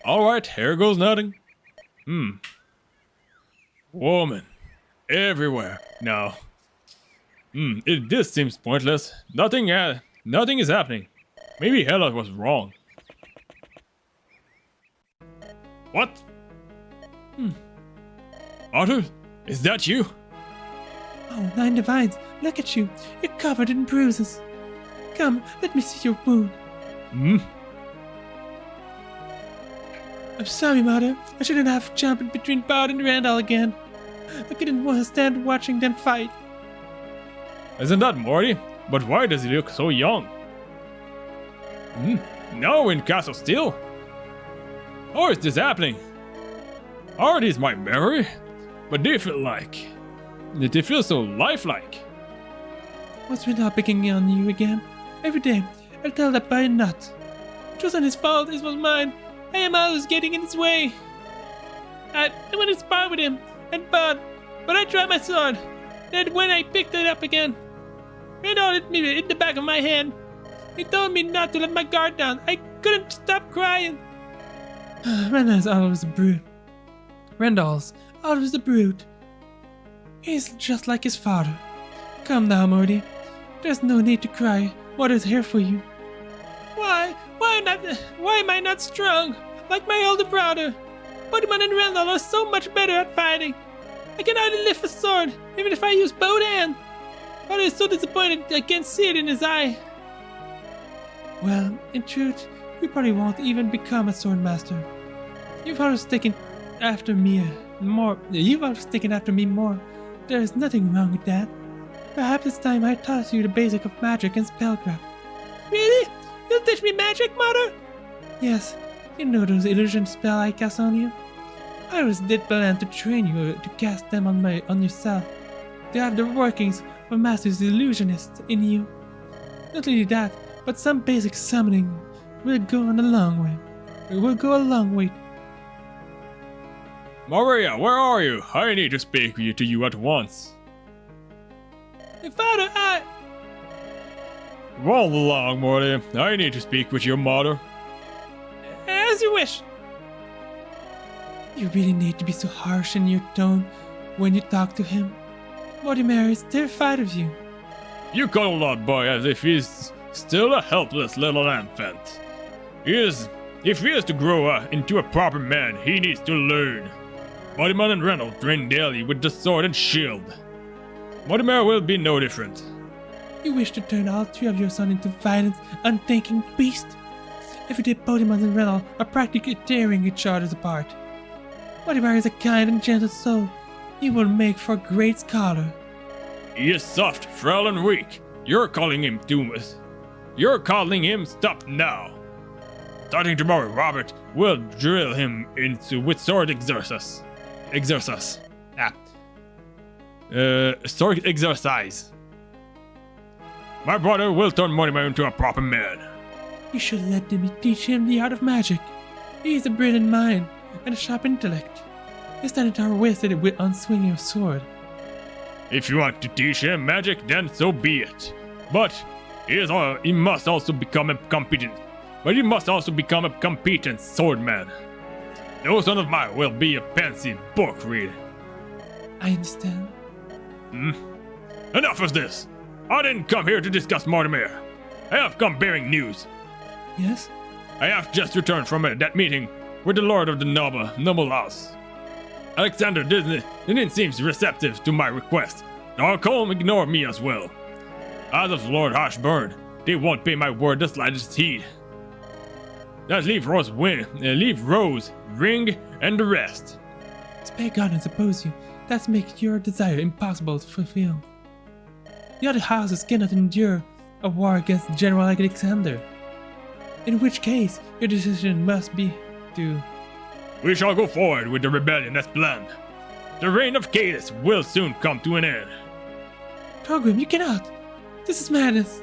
Alright, here goes nothing. Woman. Everywhere. No. This seems pointless. Nothing is happening. Maybe Hela was wrong. What? Arthur? Is that you? Oh, Nine Divines, look at you. You're covered in bruises. Come, let me see your wound. I'm sorry, Mother. I shouldn't have jumped between Bard and Randall again. I couldn't stand watching them fight. Isn't that Morty? But why does he look so young? No, in Castle Steel? How is this happening? Are these my memory? But they feel so lifelike. What's Randall picking on you again? Every day, I'll tell that boy nut. It wasn't his fault, it was mine. I am always getting in his way. I went to spar with him and Bud, but I dropped my sword. Then when I picked it up again, Randall hit me in the back of my head. He told me not to let my guard down. I couldn't stop crying. Randall's always a brute. He's just like his father. Come now, Morty. There's no need to cry. Mother's here for you. Why am I not strong? Like my older brother. Bodimon and Randall are so much better at fighting. I can hardly lift a sword, even if I use both hands. Father is so disappointed I can't see it in his eye. Well, in truth, you probably won't even become a sword master. You've always taken after me more. You've always taken after me more. There is nothing wrong with that. Perhaps it's time I taught you the basic of magic and spellcraft. Really? You'll teach me magic, Mother? Yes. You know those illusion spell I cast on you? I always did plan to train you to cast them on yourself. To have the workings of a master's illusionist in you. Not only that, but some basic summoning will go on a long way. It will go a long way. Maria, where are you? I need to speak to you at once. Father, Roll along, Morty. I need to speak with your mother. as you wish. You really need to be so harsh in your tone when you talk to him. Mortimer is terrified of you. You call that boy as if he's still a helpless little infant. If he is to grow into a proper man, he needs to learn. Mortimer and Reynolds train daily with the sword and shield. Mortimer will be no different. You wish to turn all three of your sons into violent, unthinking beasts. Every day Mortimer and Reynolds are practically tearing each other apart. Mortimer is a kind and gentle soul. He will make for a great scholar. He is soft, frail, and weak. You're calling him stop now. Starting tomorrow, Robert will drill him with sword exercise. Sword exercise. My brother will turn Mortimer into a proper man. You should let me teach him the art of magic. He is a brilliant mind and a sharp intellect. He's not entirely wasted with unswinging a sword. If you want to teach him magic, then so be it. But he must also become a competent. But he must also become a competent swordman. No son of mine will be a fancy book reader. I understand. Enough of this. I didn't come here to discuss Mortimer. I have come bearing news. Yes? I have just returned from that meeting with the Lord of the Noble House. Alexander didn't seem receptive to my request, nor Colm ignored me as well. As of Lord Ashburn, they won't pay my word the slightest heed. Let's leave Rose, Ring, and the rest. Spare God and suppose you. That's make your desire impossible to fulfill. The other houses cannot endure a war against General Alexander. In which case, your decision must be to... We shall go forward with the rebellion as planned. The reign of Cadus will soon come to an end. Torgrim, you cannot! This is madness!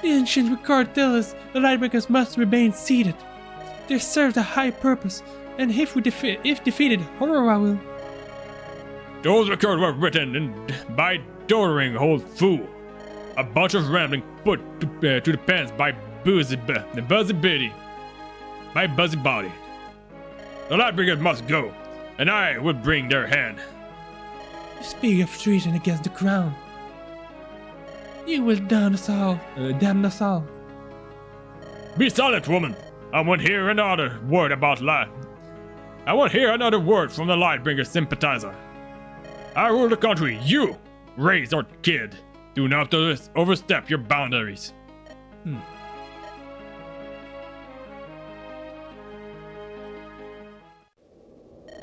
The ancient record tell us the Lightbreakers must remain seated. They serve a high purpose, and if defeated, Horror will... Those records were written by doddering old fool. A bunch of rambling put to the pens by Buzzy Biddy. My Buzzy Body. The Lightbreakers must go, and I will bring their hand. You speak of treason against the crown. You will damn us all. Be silent, woman. I won't hear another word about life. I won't hear another word from the Lightbringer sympathizer. I rule the country. You, raise or kid, do not overstep your boundaries.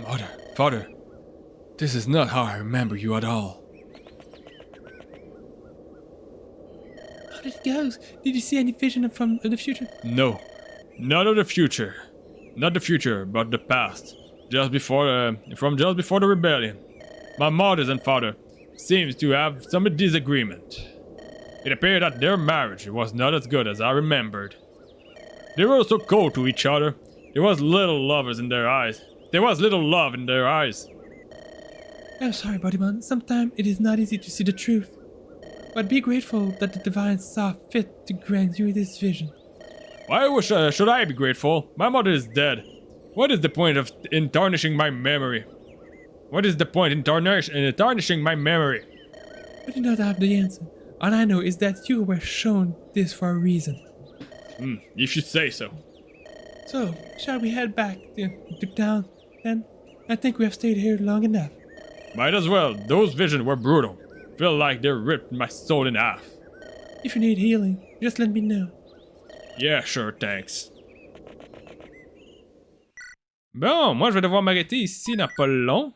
Mother, father, this is not how I remember you at all. How did it go? Did you see any vision from the future? No, not of the future. Not the future, but the past. Just before the rebellion. My mother and father seems to have some disagreement. It appeared that their marriage was not as good as I remembered. They were so cold to each other. There was little love in their eyes. I'm sorry, Bodyman. Sometimes it is not easy to see the truth. But be grateful that the divine saw fit to grant you this vision. Why should I be grateful? My mother is dead. What is the point in tarnishing my memory? I do not have the answer. All I know is that you were shown this for a reason. You should say so. So, shall we head back to town then? I think we have stayed here long enough. Might as well. Those visions were brutal. Feel like they ripped my soul in half. If you need healing, just let me know. Yeah, sure, thanks. Bon, moi je vais devoir m'arrêter ici dans pas long.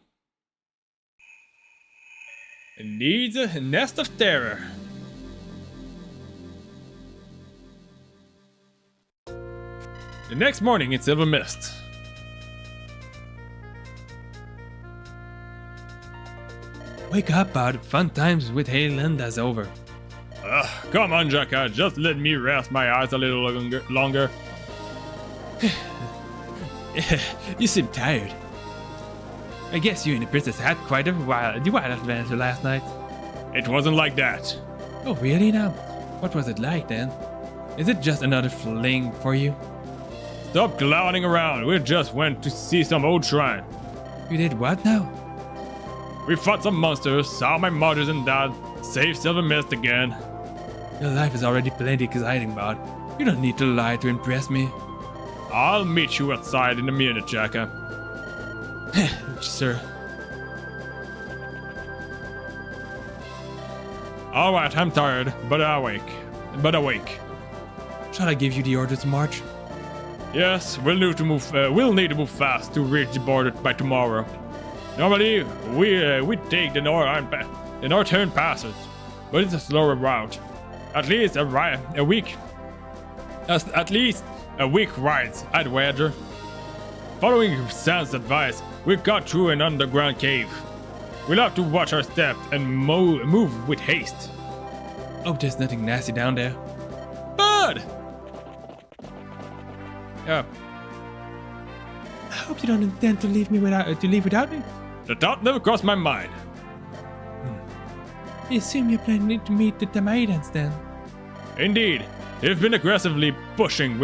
Needs a nest of terror. The next morning in Silver Mist. Wake up, bud. Fun times with Haylanda's over. Come on, Jacka, just let me rest my eyes a little longer. You seem tired. I guess you and the princess had quite a wild adventure last night. It wasn't like that. Oh, really now? What was it like then? Is it just another fling for you? Stop clowning around, we just went to see some old shrine. You did what now? We fought some monsters, saw my mothers and dad, saved Silver Mist again. Your life is already plenty exciting, bud. You don't need to lie to impress me. I'll meet you outside in a minute, Jacka. Sir. Alright, I'm tired, but awake. Shall I give you the order to march? Yes, we'll need to move fast to reach the border by tomorrow. Normally, we take the northern passage, but it's a slower route. At least a week rides, I'd wager. Following Sam's advice, we got through an underground cave. We'll have to watch our steps and move with haste. Hope there's nothing nasty down there. Bud! Yeah. I hope you don't intend to leave without me. The thought never crossed my mind. I assume you're planning to meet the Tamaidans then. Indeed, they've been aggressively pushing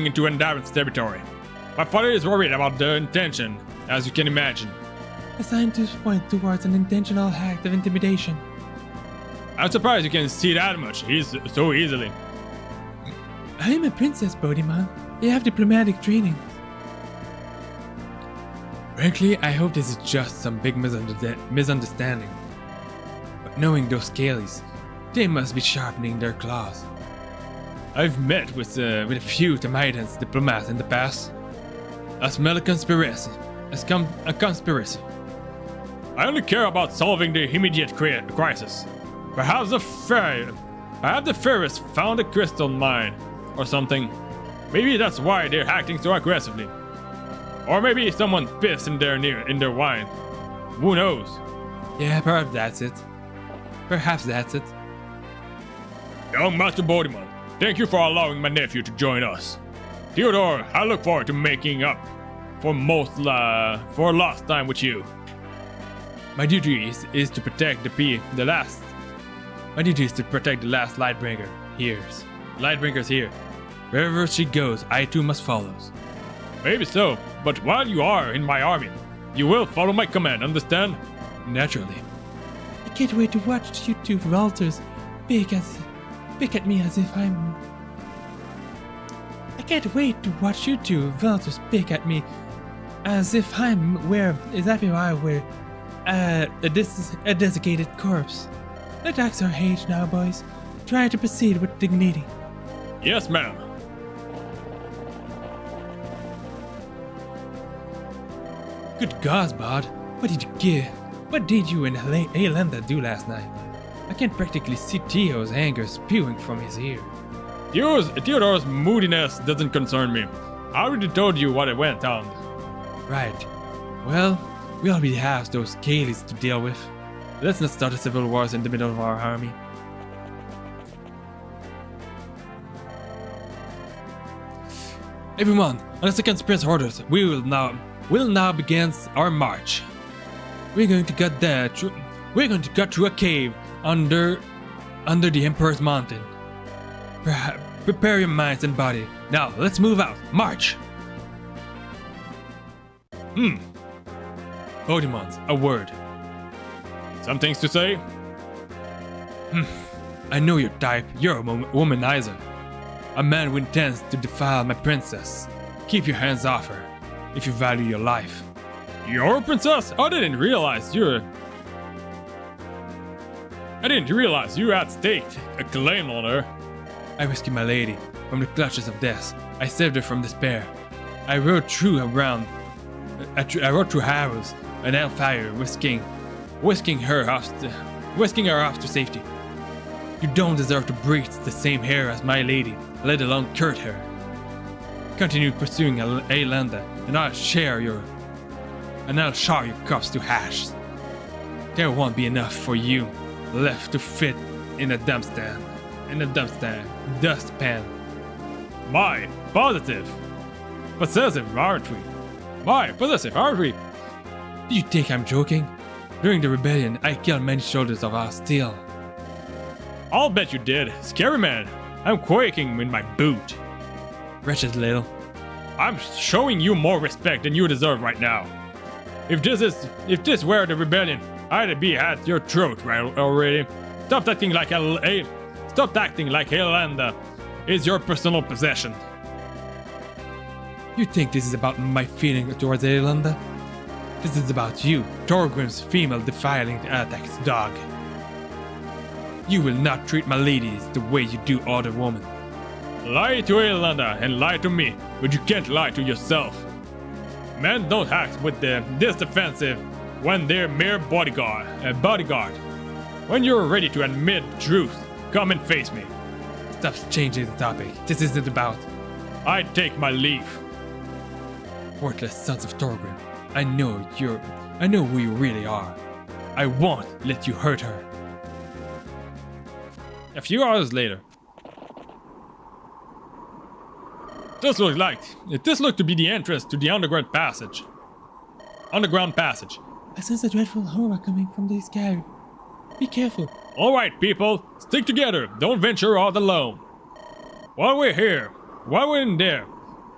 into Andaron's territory. My father is worried about their intention, as you can imagine. The scientists point towards an intentional act of intimidation. I'm surprised you can see that much so easily. I am a princess, Bodhiman. You have diplomatic training. Frankly, I hope this is just some big misunderstanding. But knowing those Scalies, they must be sharpening their claws. I've met with a few Tamaidans diplomats in the past. I smell a conspiracy. A conspiracy. I only care about solving the immediate crisis. Perhaps the Ferris found a crystal mine or something. Maybe that's why they're acting so aggressively. Or maybe someone pissed in their wine. Who knows? Yeah, perhaps that's it. Young Master Bodhiman, thank you for allowing my nephew to join us. Theodore, I look forward to making up for lost time with you. My duty is to protect the last Lightbringer's here. Wherever she goes, I too must follow. Maybe so, but while you are in my army, you will follow my command, understand? Naturally. I can't wait to watch you two Valters pick at me as if I'm... I can't wait to watch you two Valters pick at me as if I'm a desiccated corpse. Let axe our age now, boys. Try to proceed with dignity. Yes, ma'am. Good gods, Bod. What did you and Aylanda do last night? I can practically see Theo's anger spewing from his ear. Theodore's moodiness doesn't concern me. I already told you what went on. Right. Well, we already have those Scalies to deal with. Let's not start a civil war in the middle of our army. Everyone, on the second sprint's orders, we'll now begin our march. We're going to cut through a cave under the Emperor's Mountain. Prepare your minds and body. Now, let's move out. March! Bodhimons, a word. Some things to say? I know your type. You're a womanizer. A man who intends to defile my princess. Keep your hands off her, if you value your life. Your princess? I didn't realize you had staked a claim on her. I rescued my lady from the clutches of death. I saved her from despair. I rode through arrows and hellfire, whisking her off to safety. You don't deserve to breathe the same air as my lady, let alone curse her. Continue pursuing Aelanda, and I'll share your cups to ash. There won't be enough for you left to fit in a dustpan. My possessive, aren't we? My possessive, aren't we? Do you think I'm joking? During the rebellion, I killed many soldiers of our steel. I'll bet you did. Scary man. I'm quaking in my boot. Wretched little. I'm showing you more respect than you deserve right now. If this were the rebellion, I'd be at your throat right already. Stop acting like Aelanda is your personal possession. You think this is about my feeling towards Aelanda? This is about you, Thorgrim's female defiling Attack's dog. You will not treat my ladies the way you do other women. Lie to Aelanda and lie to me, but you can't lie to yourself. Men don't act with this defensive when they're mere bodyguard. When you're ready to admit the truth, come and face me. Stop changing the topic. This isn't about. I take my leave. Worthless sons of Thorgrim. I know who you really are. I won't let you hurt her. A few hours later. This looked to be the entrance to the underground passage. I sense a dreadful horror coming from the sky. Be careful. All right, people, stick together. Don't venture out alone. While we're in there,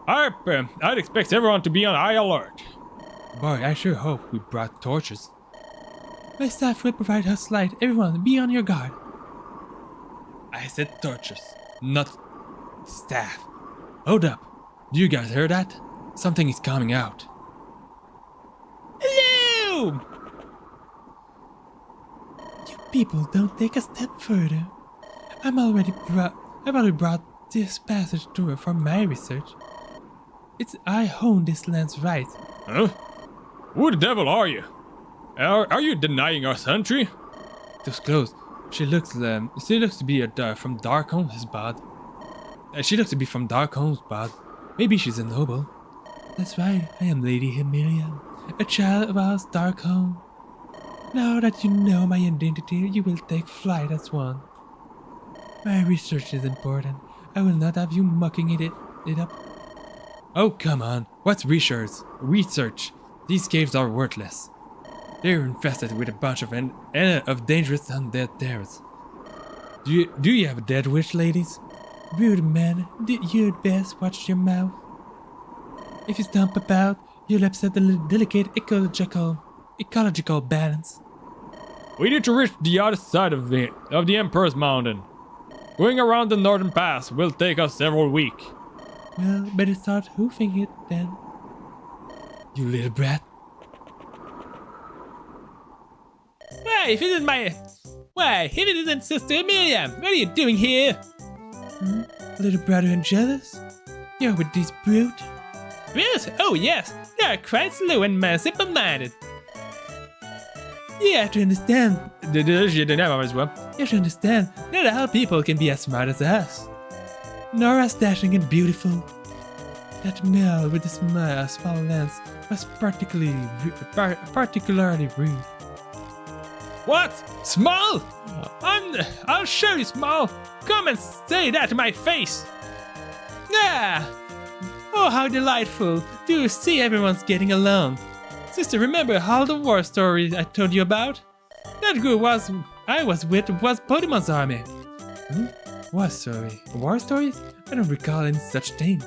I'd expect everyone to be on high alert. Boy, I sure hope we brought torches. My staff will provide us light. Everyone, be on your guard. I said torches, not staff. Hold up. Do you guys hear that? Something is coming out. Hello! You people don't take a step further. I've already brought this passage through for my research. I own this land's right. Huh? Who the devil are you? Are you denying us entry? Disclose. She looks to be from Darkholm's She looks to be from Darkholm's bad. Maybe she's a noble. That's right, I am Lady Emilia, a child of House Darkholm. Now that you know my identity, you will take flight as one. My research is important. I will not have you mucking it up. Oh, come on. What's research? These caves are worthless. They're infested with a bunch of dangerous undead terrors. Do you have a dead wish, ladies? Rude man, you'd best watch your mouth. If you stomp about, you'll upset the delicate ecological balance. We need to reach the other side of the Emperor's Mountain. Going around the northern pass will take us several weeks. Well, better start hoofing it then. You little brat. Why, if it isn't Sister Emilia, what are you doing here? Little brother and jealous? You're with this brute? Brute? Oh yes, they are quite slow and simple-minded. You have to understand. You have to understand, not all people can be as smart as us. Nor as dashing and beautiful. That male with the small lens was particularly rude. What? Small? I'll show you, Small. Come and say that to my face. Ah! Oh, how delightful to see everyone's getting along. Sister, remember all the war stories I told you about? That group I was with was Podemon's army. War story? War stories? I don't recall any such thing.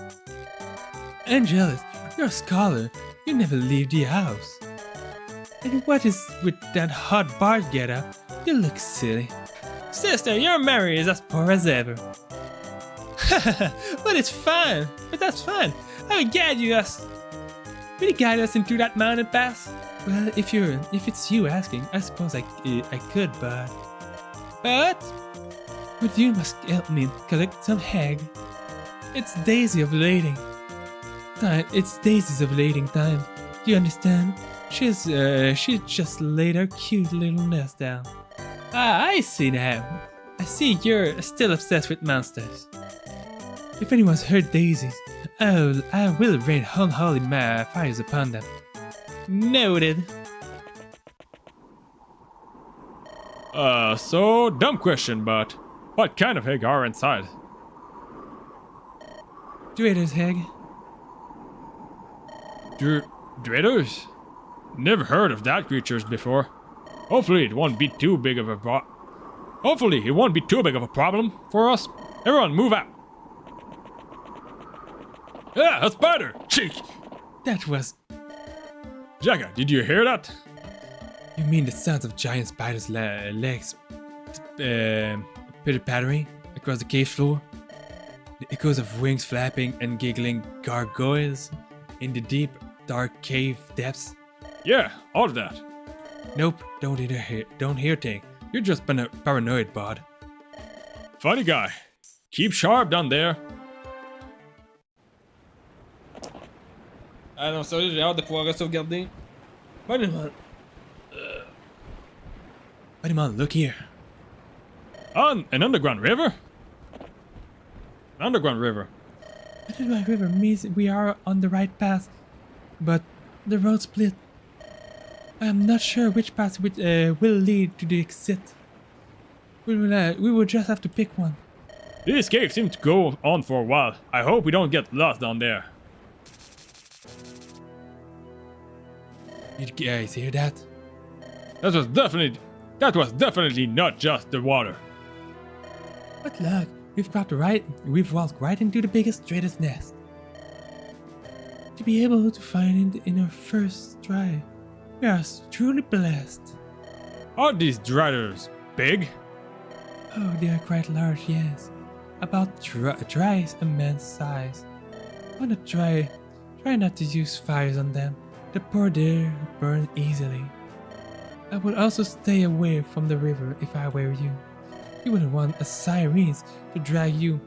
Angelus, you're a scholar. You never leave the house. And what is with that hot bar getup? You look silly. Sister, your memory is as poor as ever. But it's fun. But that's fun. I will guide you Will you guide us into that mountain pass? Well, if it's you asking, I suppose I could, but... Well, But you must help me collect some egg. It's Daisy ovulating time. It's Daisy's ovulating time. Do you understand? She just laid her cute little nest down. Ah, I see now. I see you're still obsessed with monsters. If anyone's hurt daisies, I will rain unholy fires upon them. Noted. So dumb question, but what kind of egg are inside? Dreader's egg. Dreaders? Never heard of that creatures before. Hopefully it won't be too big of a problem for us. Everyone, move out. Ah, a spider! Cheek! That was... Jagga, did you hear that? You mean the sounds of giant spiders' legs pitter-pattering across the cave floor? The echoes of wings flapping and giggling gargoyles in the deep, dark cave depths? Yeah, all of that. Nope, don't hear thing. You're just paranoid, bud. Funny guy. Keep sharp down there. Ah non, sérieux, j'ai hâte de pouvoir sauvegarder. Spider-Man. Spider-Man, look here. On an underground river? An underground river. Underground river means we are on the right path, but the road split. I am not sure which path will lead to the exit. We will just have to pick one. This cave seems to go on for a while. I hope we don't get lost down there. Did you guys hear that? That was definitely not just the water. But look, we've walked right into the biggest, straightest nest. To be able to find it in our first try, we are truly blessed. Are these driders big? Oh, they are quite large, yes. About twice a man's size. Wanna try not to use fires on them. The poor deer burn easily. I would also stay away from the river if I were you. You wouldn't want a sirens to drag you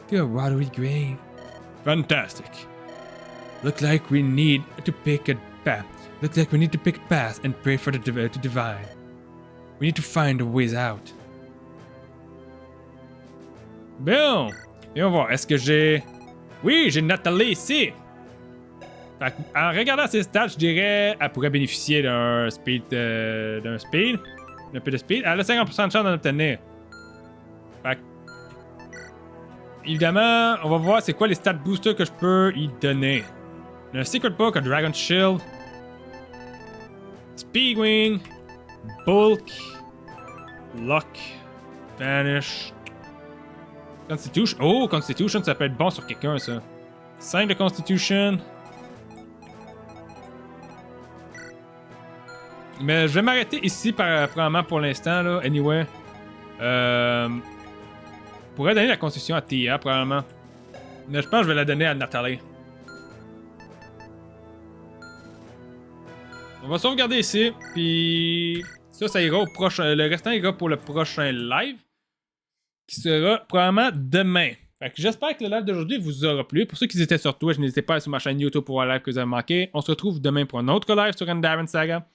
to a watery grave. Fantastic. Look like we need to pick a path. And pray for the divine. We need to find a ways out. Bien. Et on va voir. Est-ce que j'ai... Oui, j'ai Nathalie ici. Fait en regardant ses stats, je dirais elle pourrait bénéficier d'un speed. D'un peu de speed. Elle a 50% de chance d'en obtenir. Fait que, évidemment, on va voir c'est quoi les stats boosters que je peux y donner. Un Secret Book, un Dragon Shield, Speed Wing, Bulk, Luck, Vanish, Constitution. Oh, Constitution, ça peut être bon sur quelqu'un, ça. 5 de Constitution. Mais je vais m'arrêter ici probablement pour l'instant, là. Anyway. Pourrais donner la Constitution à Tia, probablement. Mais je pense que je vais la donner à Nathalie. On va sauvegarder ici, puis ça ira au prochain. Le restant ira pour le prochain live, qui sera probablement demain. Fait que j'espère que le live d'aujourd'hui vous aura plu. Pour ceux qui étaient sur Twitch, n'hésitez pas à aller sur ma chaîne YouTube pour voir le live que vous avez manqué. On se retrouve demain pour un autre live sur Andaron Saga.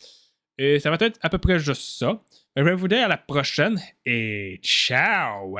Et ça va être à peu près juste ça. Je vais vous dire à la prochaine et ciao!